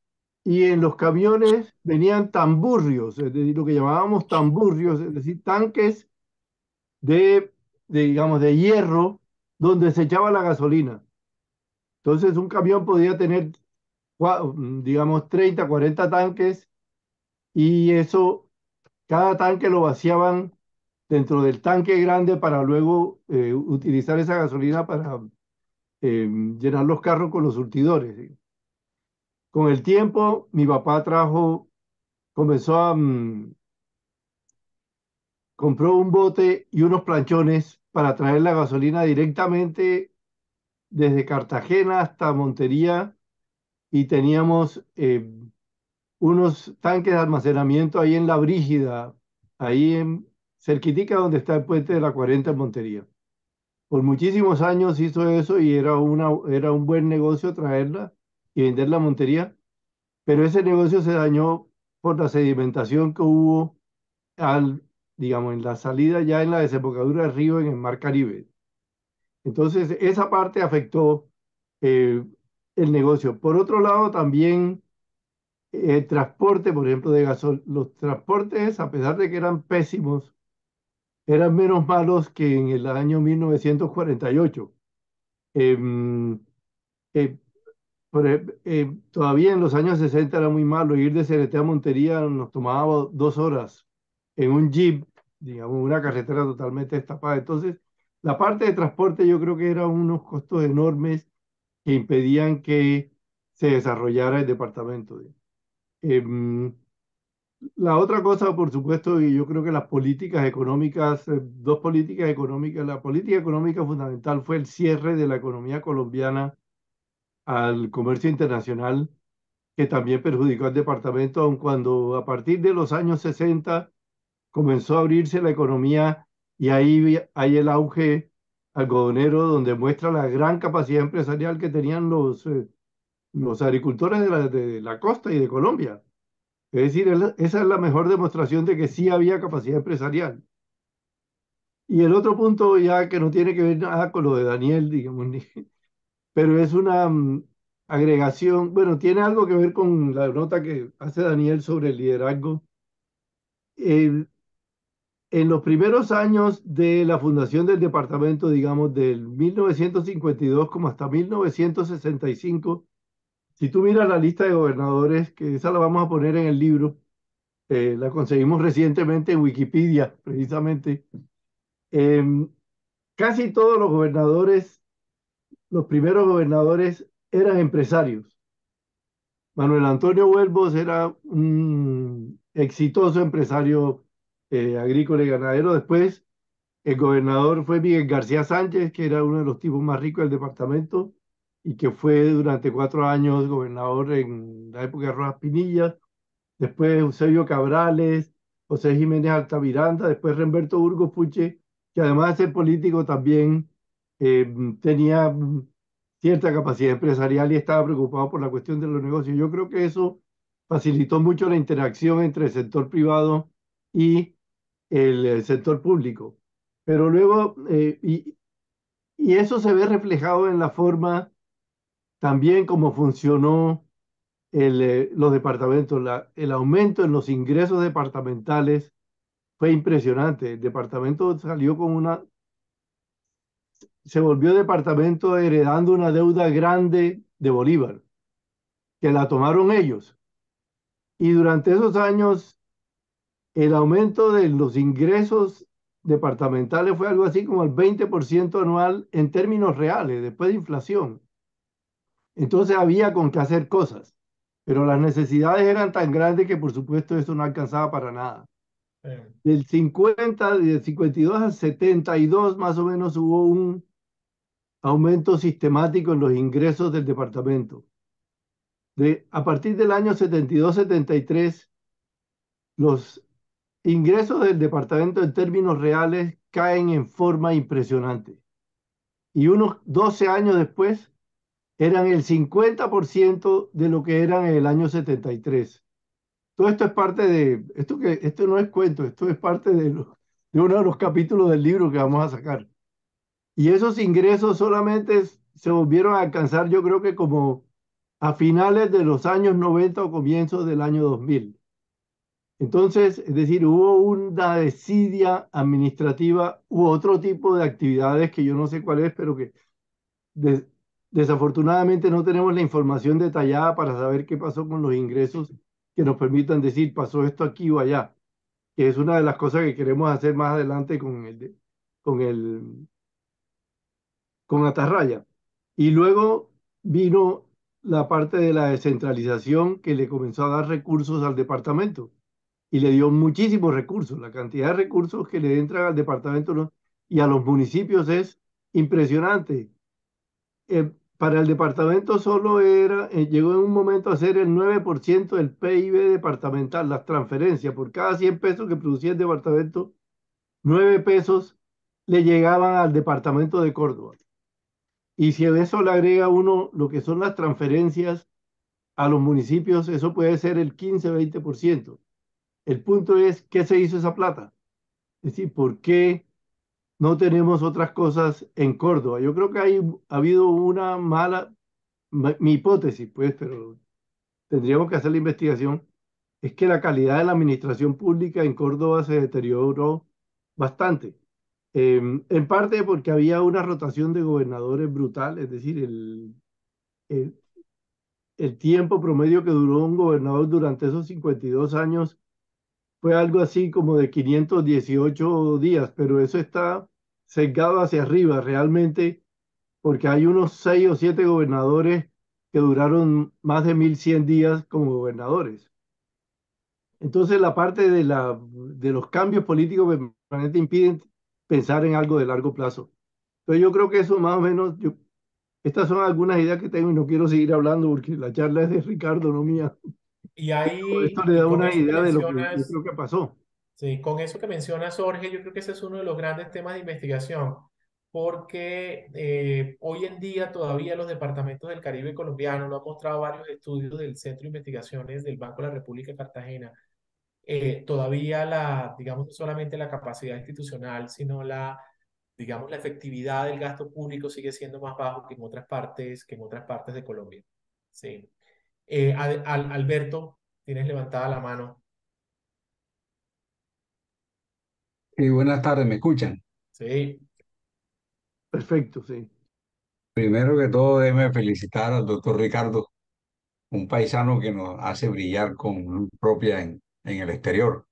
y en los camiones venían tamburrios, es decir, lo que llamábamos tamburrios, es decir, tanques de, digamos, de hierro donde se echaba la gasolina. Entonces un camión podía tener, digamos, 30, 40 tanques, y eso, cada tanque lo vaciaban dentro del tanque grande para luego utilizar esa gasolina para llenar los carros con los surtidores, ¿sí? Con el tiempo, mi papá comenzó compró un bote y unos planchones para traer la gasolina directamente desde Cartagena hasta Montería, y teníamos unos tanques de almacenamiento ahí en La Brígida, ahí cerquitica donde está el puente de la 40 en Montería. Por muchísimos años hizo eso y era un buen negocio traerla y venderla a Montería, pero ese negocio se dañó por la sedimentación que hubo al, digamos, en la salida ya en la desembocadura del río en el Mar Caribe. Entonces, esa parte afectó eh, el negocio. Por otro lado, también el transporte, por ejemplo, de gasol, los transportes, a pesar de que eran pésimos, eran menos malos que en el año 1948. Em, eh, Todavía en los años 60 era muy malo. Ir de CNT a Montería nos tomaba 2 horas en un jeep, digamos, una carretera totalmente destapada. Entonces, la parte de transporte yo creo que eran unos costos enormes que impedían que se desarrollara el departamento. Em, la otra cosa, por supuesto, y yo creo que las políticas económicas, dos políticas económicas, la política económica fundamental fue el cierre de la economía colombiana al comercio internacional, que también perjudicó al departamento, aun cuando a partir de los años 60 comenzó a abrirse la economía, y ahí hay el auge algodonero, donde muestra la gran capacidad empresarial que tenían los agricultores de la costa y de Colombia. Es decir, esa es la mejor demostración de que sí había capacidad empresarial. Y el otro punto, ya que no tiene que ver nada con lo de Daniel, digamos, pero es una agregación, bueno, tiene algo que ver con la nota que hace Daniel sobre el liderazgo. El- en los primeros años de la fundación del departamento, digamos, del 1952 como hasta 1965, si tú miras la lista de gobernadores, que esa la vamos a poner en el libro, la conseguimos recientemente en Wikipedia, precisamente. em, Casi todos los gobernadores, los primeros gobernadores, eran empresarios. Manuel Antonio Huelbos era un exitoso empresario agrícola y ganadero. Después, el gobernador fue Miguel García Sánchez, que era uno de los tipos más ricos del departamento y que fue durante 4 años gobernador en la época de Rojas Pinilla. Después Eusebio Cabrales, José Jiménez Altamiranda, después Remberto Burgos Puche, que además de ser político también eh, tenía cierta capacidad empresarial y estaba preocupado por la cuestión de los negocios. Yo creo que eso facilitó mucho la interacción entre el sector privado y el sector público. Pero luego, y eso se ve reflejado en la forma también como funcionó los departamentos. El aumento en los ingresos departamentales fue impresionante. El departamento salió con se volvió departamento heredando una deuda grande de Bolívar, que la tomaron ellos. Y durante esos años, el aumento de los ingresos departamentales fue algo así como el 20% anual en términos reales, después de inflación. Entonces había con qué hacer cosas, pero las necesidades eran tan grandes que por supuesto eso no alcanzaba para nada. Del 50, del 52 al 72 más o menos hubo un aumento sistemático en los ingresos del departamento. A partir del año 72-73, los ingresos del departamento en términos reales caen en forma impresionante. Y unos 12 años después eran el 50% de lo que eran en el año 73. Todo esto es parte de, esto no es cuento, esto es parte de uno de los capítulos del libro que vamos a sacar. Y esos ingresos solamente se volvieron a alcanzar, yo creo que como a finales de los años 90 o comienzos del año 2000. Entonces, es decir, hubo una desidia administrativa u otro tipo de actividades que yo no sé cuál es, pero que des- desafortunadamente no tenemos la información detallada para saber qué pasó con los ingresos que nos permitan decir pasó esto aquí o allá, que es una de las cosas que queremos hacer más adelante con el, con Atarraya. Y luego vino la parte de la descentralización que le comenzó a dar recursos al departamento y le dio muchísimos recursos. La cantidad de recursos que le entran al departamento y a los municipios es impresionante. Para el departamento solo llegó en un momento a ser el 9% del PIB departamental, las transferencias. Por cada 100 pesos que producía el departamento, 9 pesos le llegaban al departamento de Córdoba. Y si a eso le agrega uno lo que son las transferencias a los municipios, eso puede ser el 15-20%. El punto es, ¿qué se hizo esa plata? Es decir, ¿por qué no tenemos otras cosas en Córdoba? Yo creo que ha habido una mi hipótesis, pues, pero tendríamos que hacer la investigación, es que la calidad de la administración pública en Córdoba se deterioró bastante. En parte porque había una rotación de gobernadores brutal, es decir, el, el tiempo promedio que duró un gobernador durante esos 52 años fue algo así como de 518 días, pero eso está sesgado hacia arriba realmente, porque hay unos 6 o 7 gobernadores que duraron más de 1100 días como gobernadores. Entonces la parte de los cambios políticos permanentes impiden pensar en algo de largo plazo. Entonces yo creo que eso más o menos, estas son algunas ideas que tengo y no quiero seguir hablando porque la charla es de Ricardo, no mía. Y Esto ahí, le y da con una eso que idea de lo que yo mencionas, creo que pasó. sí, con eso que mencionas, Jorge, yo creo que ese es uno de los grandes temas de investigación, porque hoy en día todavía los departamentos del Caribe colombiano, lo han mostrado varios estudios del Centro de Investigaciones del Banco de la República de Cartagena, todavía digamos, no solamente la capacidad institucional, sino digamos, la efectividad del gasto público sigue siendo más bajo que en otras partes de Colombia. Sí. Alberto, tienes levantada la mano. Sí, buenas tardes, ¿me escuchan? Sí. Perfecto, sí. Primero que todo, déjeme felicitar al doctor Ricardo, un paisano que nos hace brillar con luz propia en el exterior.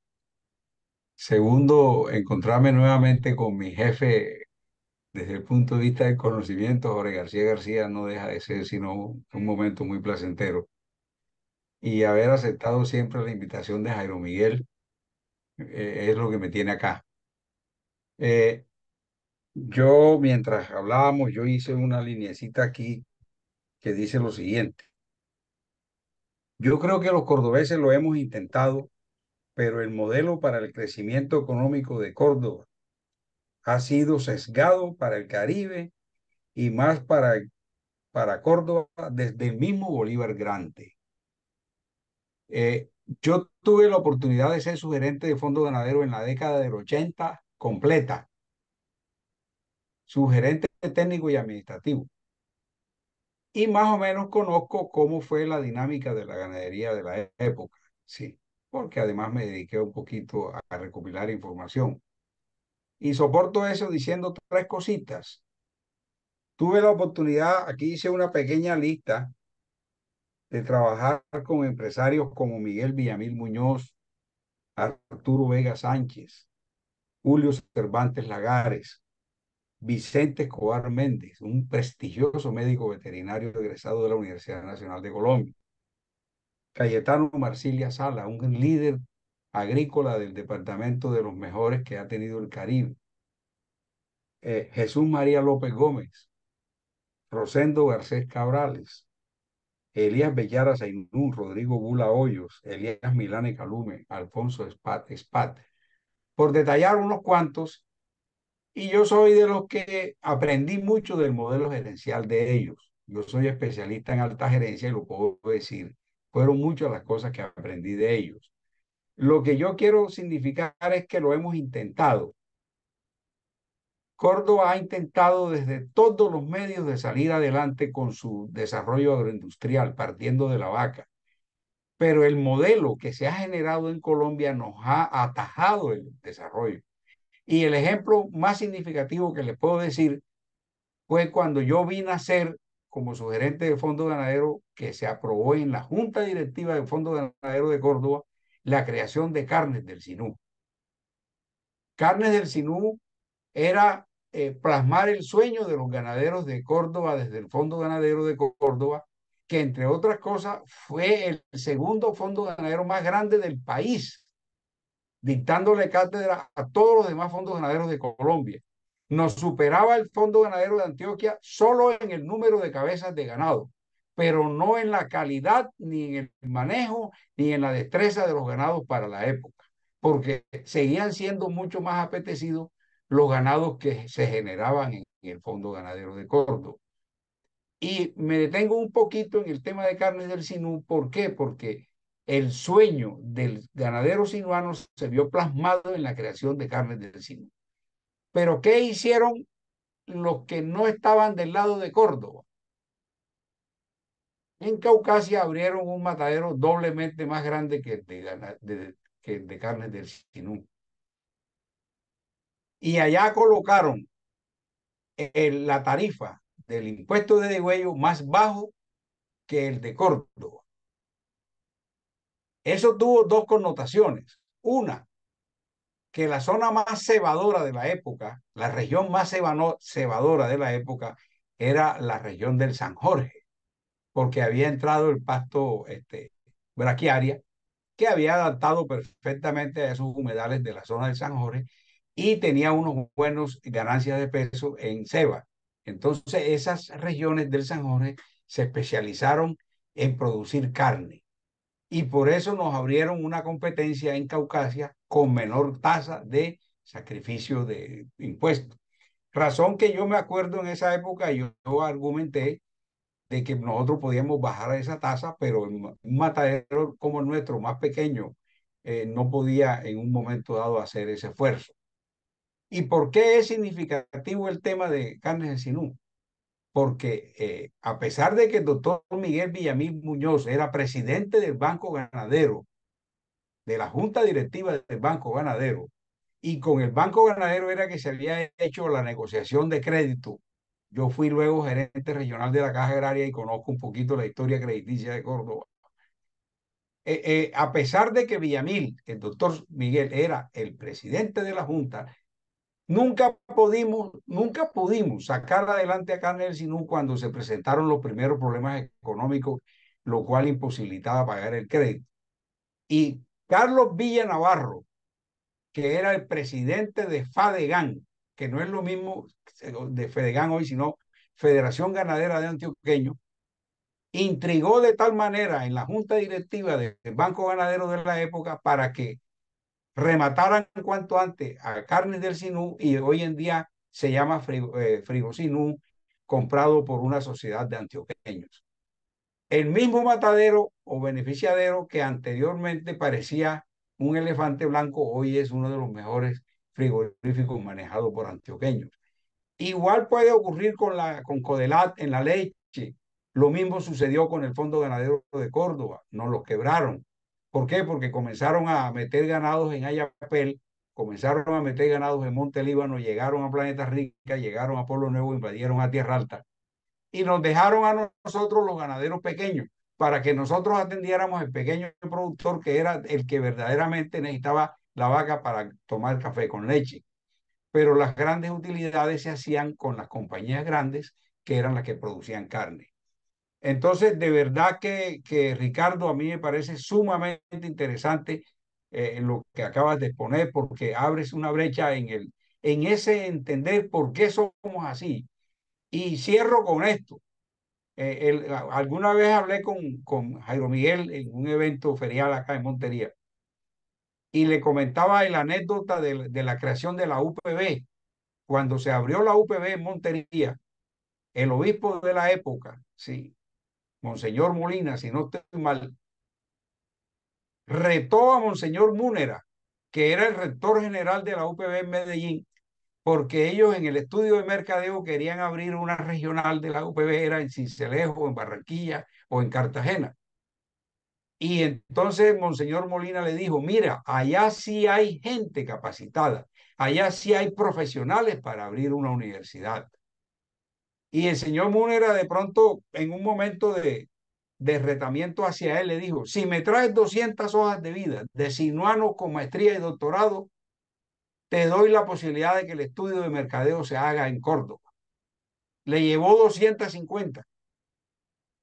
Segundo, encontrarme nuevamente con mi jefe desde el punto de vista del conocimiento, Jorge García García, no deja de ser sino un momento muy placentero. Y haber aceptado siempre la invitación de Jairo Miguel es lo que me tiene acá. Eh, mientras hablábamos, yo hice una lineecita aquí que dice lo siguiente. Yo creo que los cordobeses lo hemos intentado, pero el modelo para el crecimiento económico de Córdoba ha sido sesgado para el Caribe y más para Córdoba desde el mismo Bolívar Grande. Yo tuve la oportunidad de ser sugerente de Fondo Ganadero en la década del 80 completa, sugerente técnico y administrativo. Y más o menos conozco cómo fue la dinámica de la ganadería de la época, sí, porque además me dediqué un poquito a recopilar información. Y soporto eso diciendo tres cositas. Tuve la oportunidad, aquí hice una pequeña lista de trabajar con empresarios como Miguel Villamil Muñoz, Arturo Vega Sánchez, Julio Cervantes Lagares, Vicente Escobar Méndez, un prestigioso médico veterinario egresado de la Universidad Nacional de Colombia, Cayetano Marsilia Sala, un líder agrícola del departamento de los mejores que ha tenido el Caribe. Jesús María López Gómez, Rosendo Garcés Cabrales, Elías Bellara Zainún, Rodrigo Bula Hoyos, Elías Milane Calume, Alfonso Espat, por detallar unos cuantos, y yo soy de los que aprendí mucho del modelo gerencial de ellos. Yo soy especialista en alta gerencia y lo puedo decir. Fueron muchas las cosas que aprendí de ellos. Lo que yo quiero significar es que lo hemos intentado. Córdoba ha intentado desde todos los medios de salir adelante con su desarrollo agroindustrial, partiendo de la vaca. Pero el modelo que se ha generado en Colombia nos ha atajado el desarrollo. Y el ejemplo más significativo que les puedo decir fue cuando yo vine a ser como sugerente del Fondo Ganadero, que se aprobó en la Junta Directiva del Fondo Ganadero de Córdoba, la creación de Carnes del Sinú. Carnes del Sinú era plasmar el sueño de los ganaderos de Córdoba desde el Fondo Ganadero de Córdoba, que entre otras cosas fue el segundo fondo ganadero más grande del país, dictándole cátedra a todos los demás fondos ganaderos de Colombia. Nos superaba el Fondo Ganadero de Antioquia solo en el número de cabezas de ganado, pero no en la calidad, ni en el manejo, ni en la destreza de los ganados para la época, porque seguían siendo mucho más apetecidos los ganados que se generaban en el Fondo Ganadero de Córdoba. Y me detengo un poquito en el tema de Carnes del Sinú. ¿Por qué? Porque el sueño del ganadero sinuano se vio plasmado en la creación de Carnes del Sinú. Pero ¿qué hicieron los que no estaban del lado de Córdoba? En Caucasia abrieron un matadero doblemente más grande que el de Carnes del Sinú. Y allá colocaron la tarifa del impuesto de degüello más bajo que el de Córdoba. Eso tuvo dos connotaciones. Una, que la zona más cebadora de la época, la región más cebadora de la época, era la región del San Jorge, porque había entrado el pasto braquiaria, que había adaptado perfectamente a esos humedales de la zona del San Jorge y tenía unos buenos ganancias de peso en ceba. Entonces, esas regiones del San Jorge se especializaron en producir carne y por eso nos abrieron una competencia en Caucasia con menor tasa de sacrificio de impuestos. Razón que yo me acuerdo en esa época, yo argumenté de que nosotros podíamos bajar a esa tasa, pero un matadero como el nuestro, más pequeño, no podía en un momento dado hacer ese esfuerzo. ¿Y por qué es significativo el tema de Carnes del Sinú? Porque a pesar de que el doctor Miguel Villamil Muñoz era presidente del Banco Ganadero, de la Junta Directiva del Banco Ganadero, y con el Banco Ganadero era que se había hecho la negociación de crédito. Yo fui luego gerente regional de la Caja Agraria y conozco un poquito la historia crediticia de Córdoba. A pesar de que Villamil, el doctor Miguel, era el presidente de la Junta, nunca pudimos sacar adelante a Carnes del Sinú cuando se presentaron los primeros problemas económicos, lo cual imposibilitaba pagar el crédito. Y Carlos Villa Navarro, que era el presidente de FADEGAN, que no es lo mismo de FEDEGAN hoy, sino Federación Ganadera de Antioqueños, intrigó de tal manera en la junta directiva del Banco Ganadero de la época para que remataran cuanto antes a Carnes del Sinú, y hoy en día se llama Frigosinú, comprado por una sociedad de antioqueños. El mismo matadero o beneficiadero que anteriormente parecía un elefante blanco, hoy es uno de los mejores frigoríficos manejados por antioqueños. Igual puede ocurrir con Codelat en la leche. Lo mismo sucedió con el Fondo Ganadero de Córdoba, nos lo quebraron. ¿Por qué? Porque comenzaron a meter ganados en Ayapel, comenzaron a meter ganados en Monte Líbano, llegaron a Planeta Rica, llegaron a Pueblo Nuevo, invadieron a Tierra Alta y nos dejaron a nosotros los ganaderos pequeños para que nosotros atendiéramos el pequeño productor que era el que verdaderamente necesitaba la vaca para tomar café con leche. Pero las grandes utilidades se hacían con las compañías grandes que eran las que producían carne. Entonces, de verdad que Ricardo, a mí me parece sumamente interesante lo que acabas de exponer, porque abres una brecha en ese entender por qué somos así. Y cierro con esto. Alguna vez hablé con Jairo Miguel en un evento ferial acá en Montería y le comentaba la anécdota de la creación de la UPB. Cuando se abrió la UPB en Montería, el obispo de la época, sí, Monseñor Molina, si no estoy mal, retó a Monseñor Múnera, que era el rector general de la UPB en Medellín, porque ellos en el estudio de mercadeo querían abrir una regional de la UPB, era en Sincelejo, en Barranquilla o en Cartagena. Y entonces Monseñor Molina le dijo, mira, allá sí hay gente capacitada, allá sí hay profesionales para abrir una universidad. Y el señor Múnera de pronto, en un momento de retamiento hacia él, le dijo, si me traes 200 hojas de vida de sinuano con maestría y doctorado, te doy la posibilidad de que el estudio de mercadeo se haga en Córdoba. Le llevó 250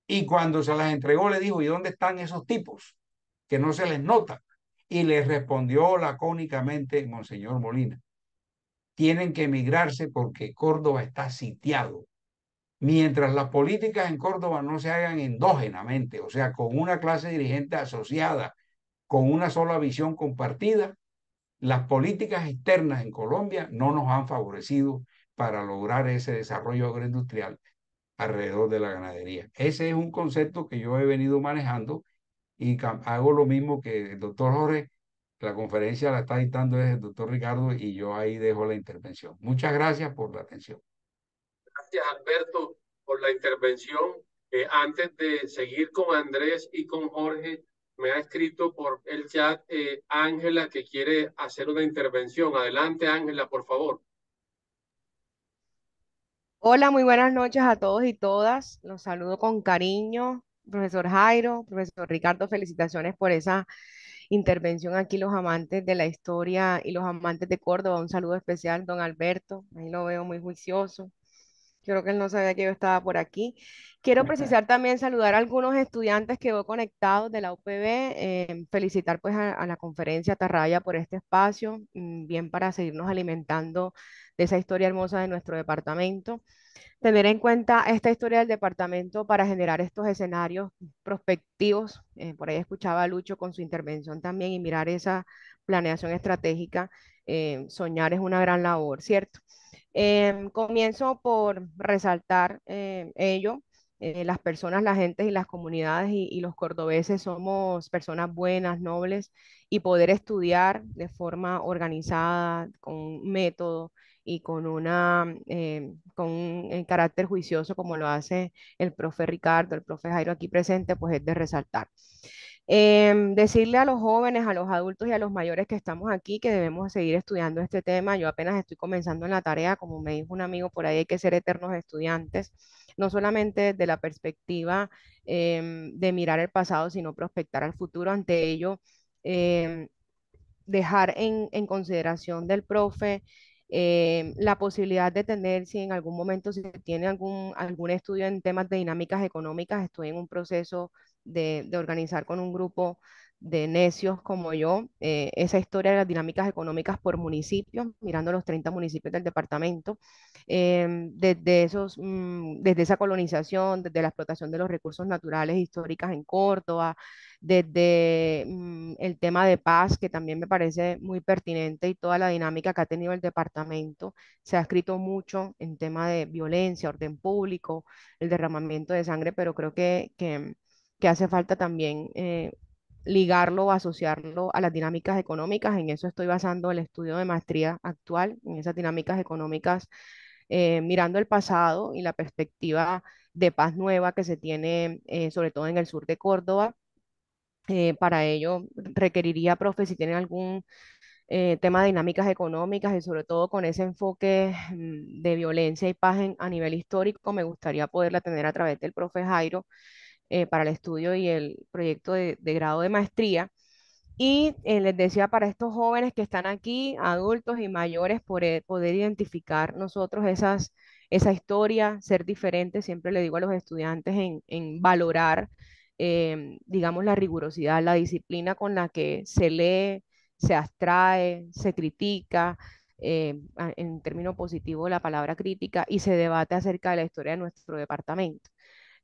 y cuando se las entregó le dijo, ¿y dónde están esos tipos? Que no se les nota. Y le respondió lacónicamente Monseñor Molina, tienen que emigrarse porque Córdoba está sitiado. Mientras las políticas en Córdoba no se hagan endógenamente, o sea, con una clase dirigente asociada, con una sola visión compartida, las políticas externas en Colombia no nos han favorecido para lograr ese desarrollo agroindustrial alrededor de la ganadería. Ese es un concepto que yo he venido manejando y hago lo mismo que el doctor Jorge. La conferencia la está dictando es el doctor Ricardo y yo ahí dejo la intervención. Muchas gracias por la atención. Gracias, Alberto, por la intervención. Antes de seguir con Andrés y con Jorge, me ha escrito por el chat Ángela que quiere hacer una intervención. Adelante, Ángela, por favor. Hola, muy buenas noches a todos y todas. Los saludo con cariño. Profesor Jairo, profesor Ricardo, felicitaciones por esa intervención aquí, los amantes de la historia y los amantes de Córdoba. Un saludo especial, don Alberto. Ahí lo veo muy juicioso. Creo que él no sabía que yo estaba por aquí. Quiero precisar también saludar a algunos estudiantes que veo conectados de la UPB, felicitar pues a la conferencia Atarraya por este espacio, bien para seguirnos alimentando de esa historia hermosa de nuestro departamento. Tener en cuenta esta historia del departamento para generar estos escenarios prospectivos. Por ahí escuchaba a Lucho con su intervención también y mirar esa planeación estratégica. Soñar es una gran labor, ¿cierto? Comienzo por resaltar ello. Las personas, las gentes y las comunidades y los cordobeses somos personas buenas, nobles y poder estudiar de forma organizada, con un método y con un carácter juicioso como lo hace el profe Ricardo, el profe Jairo aquí presente, pues es de resaltar. Decirle a los jóvenes, a los adultos y a los mayores que estamos aquí que debemos seguir estudiando este tema. Yo apenas estoy comenzando en la tarea, como me dijo un amigo por ahí, hay que ser eternos estudiantes, no solamente desde la perspectiva de mirar el pasado, sino prospectar al futuro. Ante ello, em, dejar en consideración del profe la posibilidad de tener, si en algún momento se tiene algún estudio en temas de dinámicas económicas, estoy en un proceso de organizar con un grupo de necios como yo, esa historia de las dinámicas económicas por municipios, mirando los 30 municipios del departamento, desde esa colonización, desde la explotación de los recursos naturales históricas en Córdoba, desde el tema de paz, que también me parece muy pertinente y toda la dinámica que ha tenido el departamento. Se ha escrito mucho en tema de violencia, orden público, el derramamiento de sangre, pero creo que hace falta también ligarlo o asociarlo a las dinámicas económicas. En eso estoy basando el estudio de maestría actual, en esas dinámicas económicas, mirando el pasado y la perspectiva de paz nueva que se tiene, sobre todo en el sur de Córdoba. Para ello requeriría, profe, si tienen algún tema de dinámicas económicas y sobre todo con ese enfoque de violencia y paz a nivel histórico, me gustaría poderla tener a través del profe Jairo para el estudio y el proyecto de grado de maestría. Y les decía para estos jóvenes que están aquí, adultos y mayores, poder identificar nosotros esa historia, ser diferentes. Siempre le digo a los estudiantes en valorar, digamos, la rigurosidad, la disciplina con la que se lee, se abstrae, se critica, en término positivo la palabra crítica, y se debate acerca de la historia de nuestro departamento.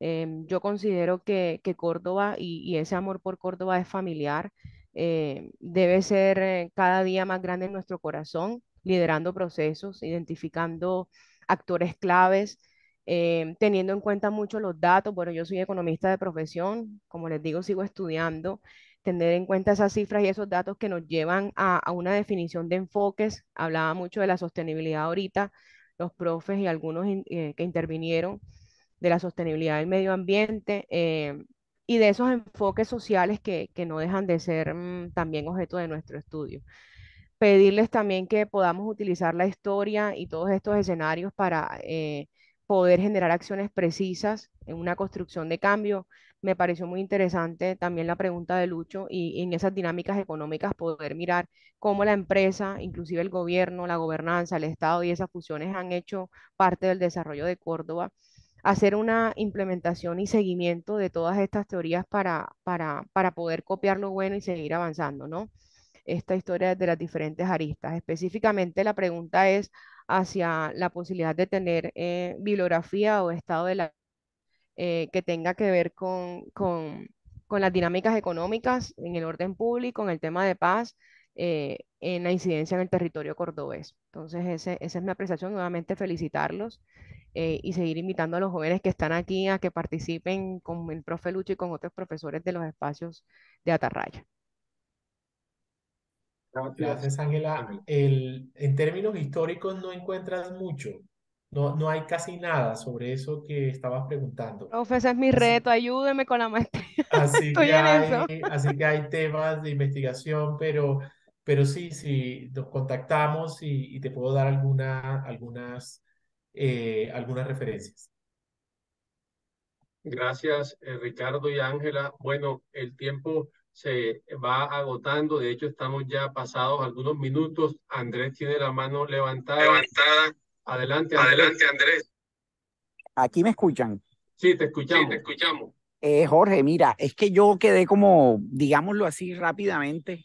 Yo considero que Córdoba y ese amor por Córdoba es familiar, debe ser cada día más grande en nuestro corazón, liderando procesos, identificando actores claves, teniendo en cuenta mucho los datos. Bueno, yo soy economista de profesión, como les digo, sigo estudiando, tener en cuenta esas cifras y esos datos que nos llevan a una definición de enfoques. Hablaba mucho de la sostenibilidad ahorita, los profes y algunos que intervinieron, de la sostenibilidad del medio ambiente, y de esos enfoques sociales que no dejan de ser también objeto de nuestro estudio. Pedirles también que podamos utilizar la historia y todos estos escenarios para poder generar acciones precisas en una construcción de cambio. Me pareció muy interesante también la pregunta de Lucho, y en esas dinámicas económicas poder mirar cómo la empresa, inclusive el gobierno, la gobernanza, el Estado y esas fusiones han hecho parte del desarrollo de Córdoba. Hacer una implementación y seguimiento de todas estas teorías para poder copiar lo bueno y seguir avanzando, ¿no? Esta historia desde las diferentes aristas. Específicamente la pregunta es hacia la posibilidad de tener bibliografía o estado de la que tenga que ver con las dinámicas económicas en el orden público, en el tema de paz, en la incidencia en el territorio cordobés. Entonces, esa es mi apreciación. Nuevamente felicitarlos, y seguir invitando a los jóvenes que están aquí a que participen con el profe Lucho y con otros profesores de los espacios de Atarraya. Gracias, Gracias, Ángela. Ángela. En términos históricos no encuentras mucho, no hay casi nada sobre eso que estabas preguntando. Profe, ese es mi Así, reto, ayúdeme con la maestría. Estoy en eso. así que hay temas de investigación, pero sí, sí, nos contactamos y te puedo dar algunas referencias. Gracias, Ricardo y Ángela. Bueno, el tiempo se va agotando. De hecho, estamos ya pasados algunos minutos. Andrés tiene la mano levantada. Adelante, Andrés. Adelante, Andrés. Aquí me escuchan. Sí, te Sí, escuchamos. te escuchamos. Jorge, mira, es que yo quedé como, digámoslo así rápidamente,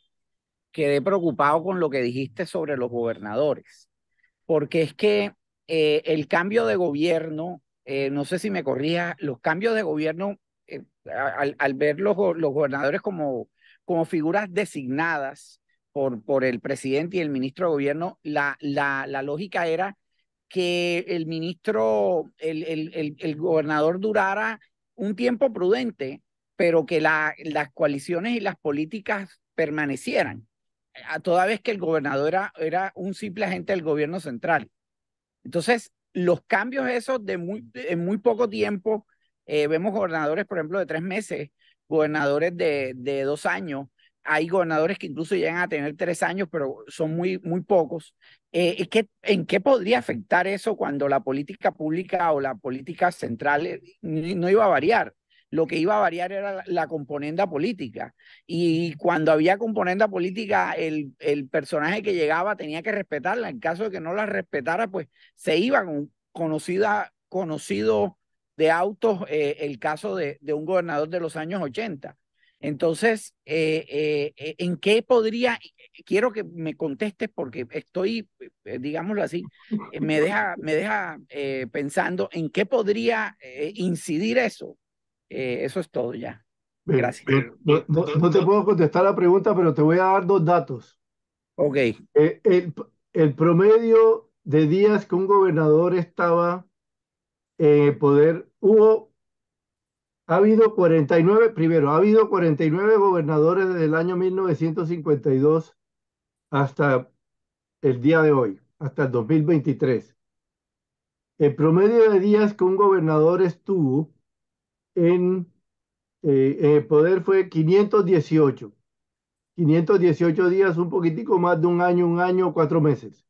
quedé preocupado con lo que dijiste sobre los gobernadores, porque es que el cambio de gobierno, no sé si me corrija, los cambios de gobierno, al ver los gobernadores como figuras designadas por el presidente y el ministro de gobierno, la lógica era que el ministro, el gobernador durara un tiempo prudente, pero que las coaliciones y las políticas permanecieran, a toda vez que el gobernador era un simple agente del gobierno central. Entonces, los cambios esos en muy poco tiempo, vemos gobernadores, por ejemplo, de 3 meses, gobernadores de 2 años, hay gobernadores que incluso llegan a tener 3 años, pero son muy pocos. ¿En qué podría afectar eso cuando la política pública o la política central no iba a variar? Lo que iba a variar era la componenda política. Y cuando había componenda política, el personaje que llegaba tenía que respetarla. En caso de que no la respetara, pues se iba con conocido de autos, el caso de un gobernador de los años 80. Entonces, ¿en qué podría? Quiero que me contestes porque estoy, digámoslo así, me deja pensando en qué podría incidir eso. Eso es todo ya. Gracias. No te puedo contestar la pregunta, pero te voy a dar 2 datos. Ok. El promedio de días que un gobernador estaba en el poder, ha habido 49, primero, ha habido 49 gobernadores desde el año 1952 hasta el día de hoy, hasta el 2023. El promedio de días que un gobernador estuvo en el poder fue 518. 518 días, un poquitico más de un año, 4 meses.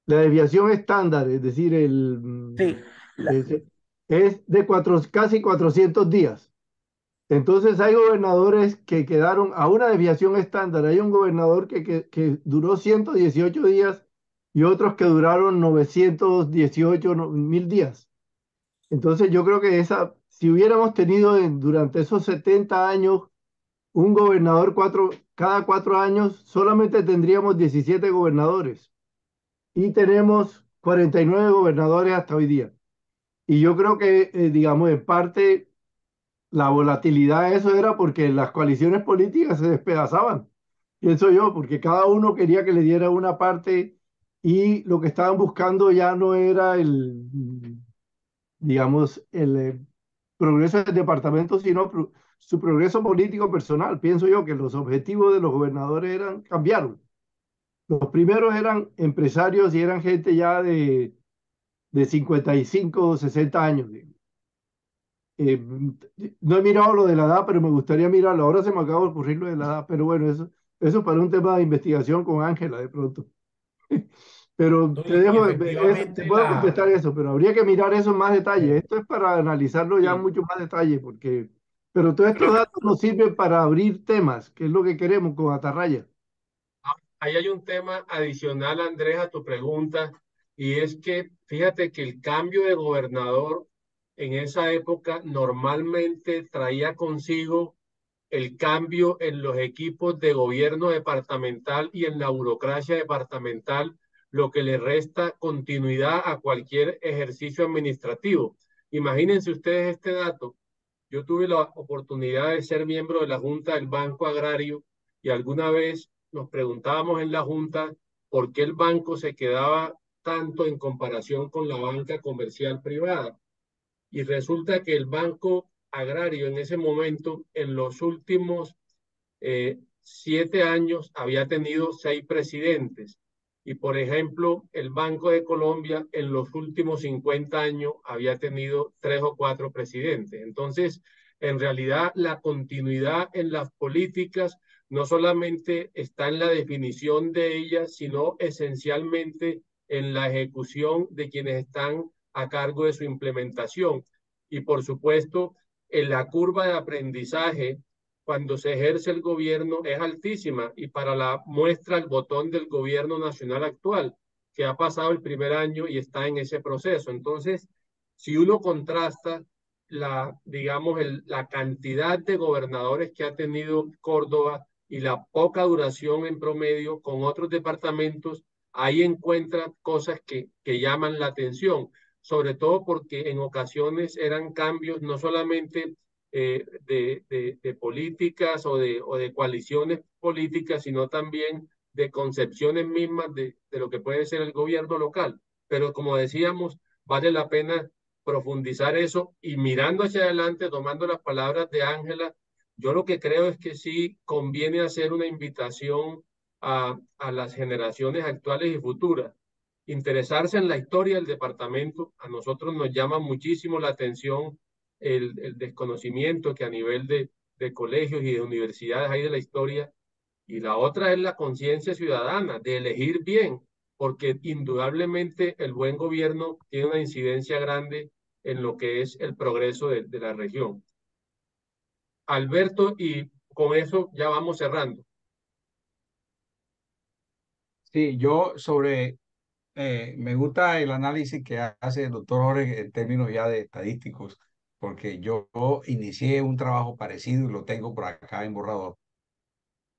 La desviación estándar, es decir, Sí. es de casi 400 días. Entonces hay gobernadores que quedaron a una desviación estándar. Hay un gobernador que duró 118 días y otros que duraron 918, 1000 días. Entonces yo creo que si hubiéramos tenido durante esos 70 años un gobernador cada 4 años, solamente tendríamos 17 gobernadores y tenemos 49 gobernadores hasta hoy día. Y yo creo que, digamos, en parte la volatilidad de eso era porque las coaliciones políticas se despedazaban, pienso yo, porque cada uno quería que le diera una parte y lo que estaban buscando ya no era digamos, el progreso del departamento, sino su progreso político personal. Pienso yo que los objetivos de los gobernadores cambiaron. Los primeros eran empresarios y eran gente ya de 55 o 60 años. Eh, no he mirado lo de la edad, pero me gustaría mirarlo. Ahora se me acaba de ocurrir lo de la edad, pero bueno, eso para un tema de investigación con Ángela de pronto. Pero ¿no? te Y dejo, te efectivamente puedo contestar eso, pero habría que mirar eso en más detalle. eh, Esto es para analizarlo ya en sí, mucho más detalle, pero todos estos datos nos sirven para abrir temas, que es lo que queremos con Atarraya. Ahí hay un tema adicional, Andrés, a tu pregunta, y es que fíjate que el cambio de gobernador en esa época normalmente traía consigo el cambio en los equipos de gobierno departamental y en la burocracia departamental, lo que le resta continuidad a cualquier ejercicio administrativo. Imagínense ustedes este dato. Yo tuve la oportunidad de ser miembro de la Junta del Banco Agrario y alguna vez nos preguntábamos en la Junta por qué el banco se quedaba tanto en comparación con la banca comercial privada. Y resulta que el Banco Agrario en ese momento, en los últimos 7 años, había tenido 6 presidentes. Y por ejemplo, el Banco de Colombia en los últimos 50 años había tenido 3 o 4 presidentes. Entonces, en realidad, la continuidad en las políticas no solamente está en la definición de ellas, sino esencialmente en la ejecución de quienes están a cargo de su implementación. Y por supuesto, en la curva de aprendizaje cuando se ejerce el gobierno es altísima y para la muestra el botón del gobierno nacional actual, que ha pasado el primer año y está en ese proceso. Entonces, si uno contrasta la cantidad de gobernadores que ha tenido Córdoba y la poca duración en promedio con otros departamentos, ahí encuentra cosas que llaman la atención, sobre todo porque en ocasiones eran cambios no solamente de políticas o de coaliciones políticas, sino también de concepciones mismas de lo que puede ser el gobierno local. Pero como decíamos, vale la pena profundizar eso y mirando hacia adelante, tomando las palabras de Ángela, yo lo que creo es que sí conviene hacer una invitación a las generaciones actuales y futuras. Interesarse en la historia del departamento, a nosotros nos llama muchísimo la atención el desconocimiento que a nivel de colegios y de universidades hay de la historia, y la otra es la conciencia ciudadana, de elegir bien, porque indudablemente el buen gobierno tiene una incidencia grande en lo que es el progreso de la región. Alberto, y con eso ya vamos cerrando. Sí, me gusta el análisis que hace el doctor Jorge en términos ya de estadísticos, porque yo inicié un trabajo parecido y lo tengo por acá en borrador.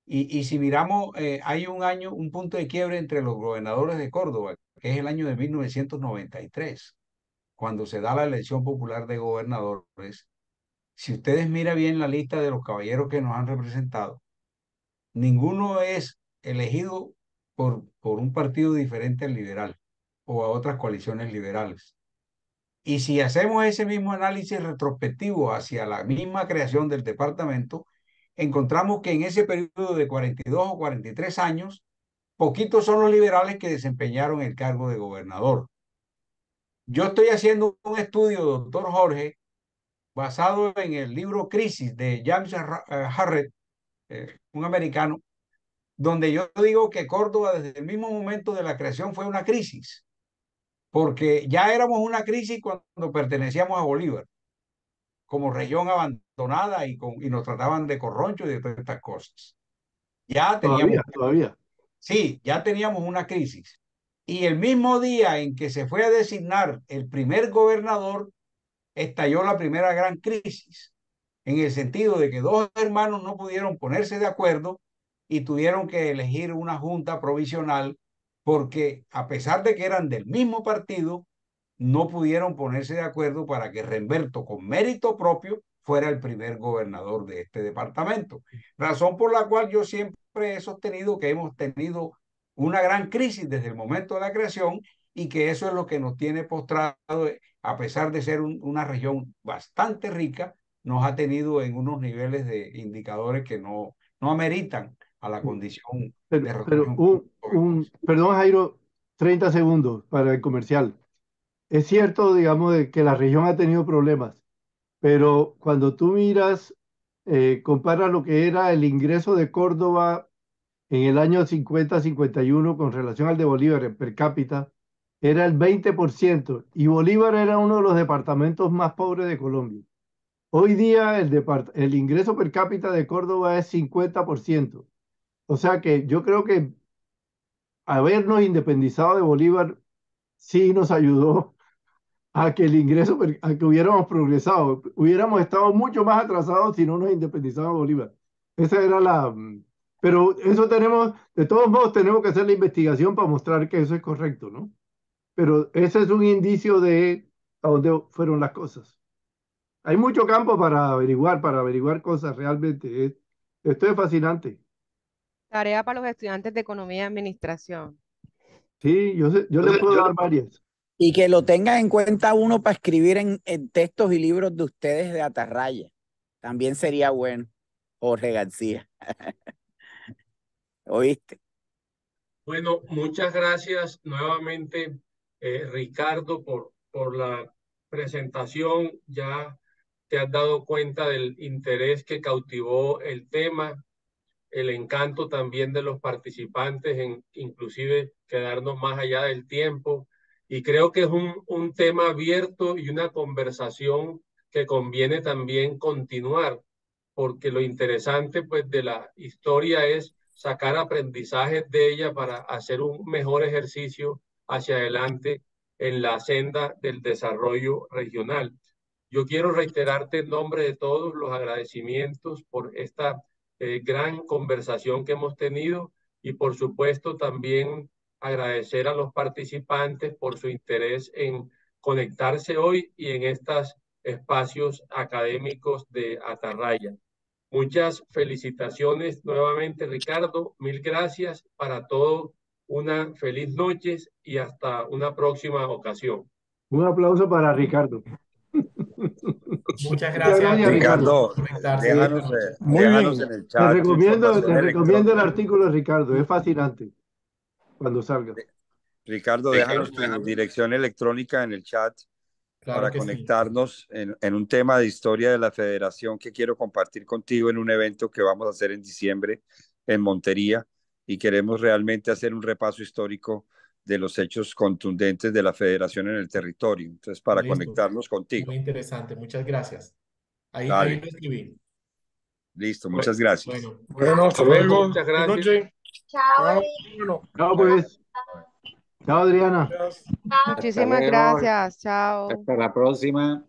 Y si miramos, hay un punto de quiebre entre los gobernadores de Córdoba, que es el año de 1993, cuando se da la elección popular de gobernadores. Si ustedes miran bien la lista de los caballeros que nos han representado, ninguno es elegido por un partido diferente al liberal o a otras coaliciones liberales. Y si hacemos ese mismo análisis retrospectivo hacia la misma creación del departamento, encontramos que en ese periodo de 42 o 43 años, poquitos son los liberales que desempeñaron el cargo de gobernador. Yo estoy haciendo un estudio, doctor Jorge, basado en el libro Crisis de James Harrett, un americano, donde yo digo que Córdoba desde el mismo momento de la creación fue una crisis, porque ya éramos una crisis cuando pertenecíamos a Bolívar, como región abandonada y nos trataban de corroncho y de todas estas cosas. Ya teníamos, Todavía. sí, ya teníamos una crisis. Y el mismo día en que se fue a designar el primer gobernador, estalló la primera gran crisis. en el sentido de que dos hermanos no pudieron ponerse de acuerdo y tuvieron que elegir una junta provisional porque a pesar de que eran del mismo partido, no pudieron ponerse de acuerdo para que Remberto, con mérito propio, fuera el primer gobernador de este departamento. Razón por la cual yo siempre he sostenido que hemos tenido una gran crisis desde el momento de la creación y que eso es lo que nos tiene postrado, a pesar de ser una región bastante rica, nos ha tenido en unos niveles de indicadores que no ameritan a la condición de Pero región. perdón, Jairo, 30 segundos para el comercial. Es cierto, digamos, de que la región ha tenido problemas, pero cuando tú miras, comparas lo que era el ingreso de Córdoba en el año 50-51 con relación al de Bolívar en per cápita, era el 20% y Bolívar era uno de los departamentos más pobres de Colombia. Hoy día el ingreso per cápita de Córdoba es 50%. O sea que yo creo que habernos independizado de Bolívar sí nos ayudó a que el ingreso, a que hubiéramos progresado. Hubiéramos estado mucho más atrasados si no nos independizaba Bolívar. Esa era pero eso tenemos, de todos modos, tenemos que hacer la investigación para mostrar que eso es correcto, ¿no? Pero ese es un indicio de a dónde fueron las cosas. Hay mucho campo para averiguar cosas realmente. Esto es fascinante. Tarea para los estudiantes de Economía y Administración. Sí, yo les puedo dar varias. Y que lo tengan en cuenta uno para escribir en textos y libros de ustedes de Atarraya. También sería bueno, Jorge García. ¿Oíste? Bueno, muchas gracias nuevamente, Ricardo, por la presentación. Ya te has dado cuenta del interés que cautivó el tema, el encanto también de los participantes en inclusive quedarnos más allá del tiempo. Y creo que es un tema abierto y una conversación que conviene también continuar, porque lo interesante pues de la historia es sacar aprendizajes de ella para hacer un mejor ejercicio hacia adelante en la senda del desarrollo regional. Yo quiero reiterarte en nombre de todos los agradecimientos por esta gran conversación que hemos tenido y por supuesto también agradecer a los participantes por su interés en conectarse hoy y en estos espacios académicos de Atarraya. Muchas felicitaciones nuevamente, Ricardo. Mil gracias para todos. Una feliz noche y hasta una próxima ocasión. Un aplauso para Ricardo. Muchas gracias, Ricardo. Muy déjanos bien. en el chat. Les recomiendo el artículo de Ricardo. Es fascinante cuando salga. Ricardo, déjanos tu dirección electrónica en el chat para conectarnos en un tema de historia de la Federación que quiero compartir contigo en un evento que vamos a hacer en diciembre en Montería y queremos realmente hacer un repaso histórico de los hechos contundentes de la Federación en el territorio. Entonces, para conectarnos contigo. Muy interesante, muchas gracias. Ahí lo escribí. Listo, muchas gracias. Bueno, hasta luego. Muchas gracias. Chao. Chao, pues. Chao, Adriana. Muchísimas gracias. Chao. Hasta la próxima.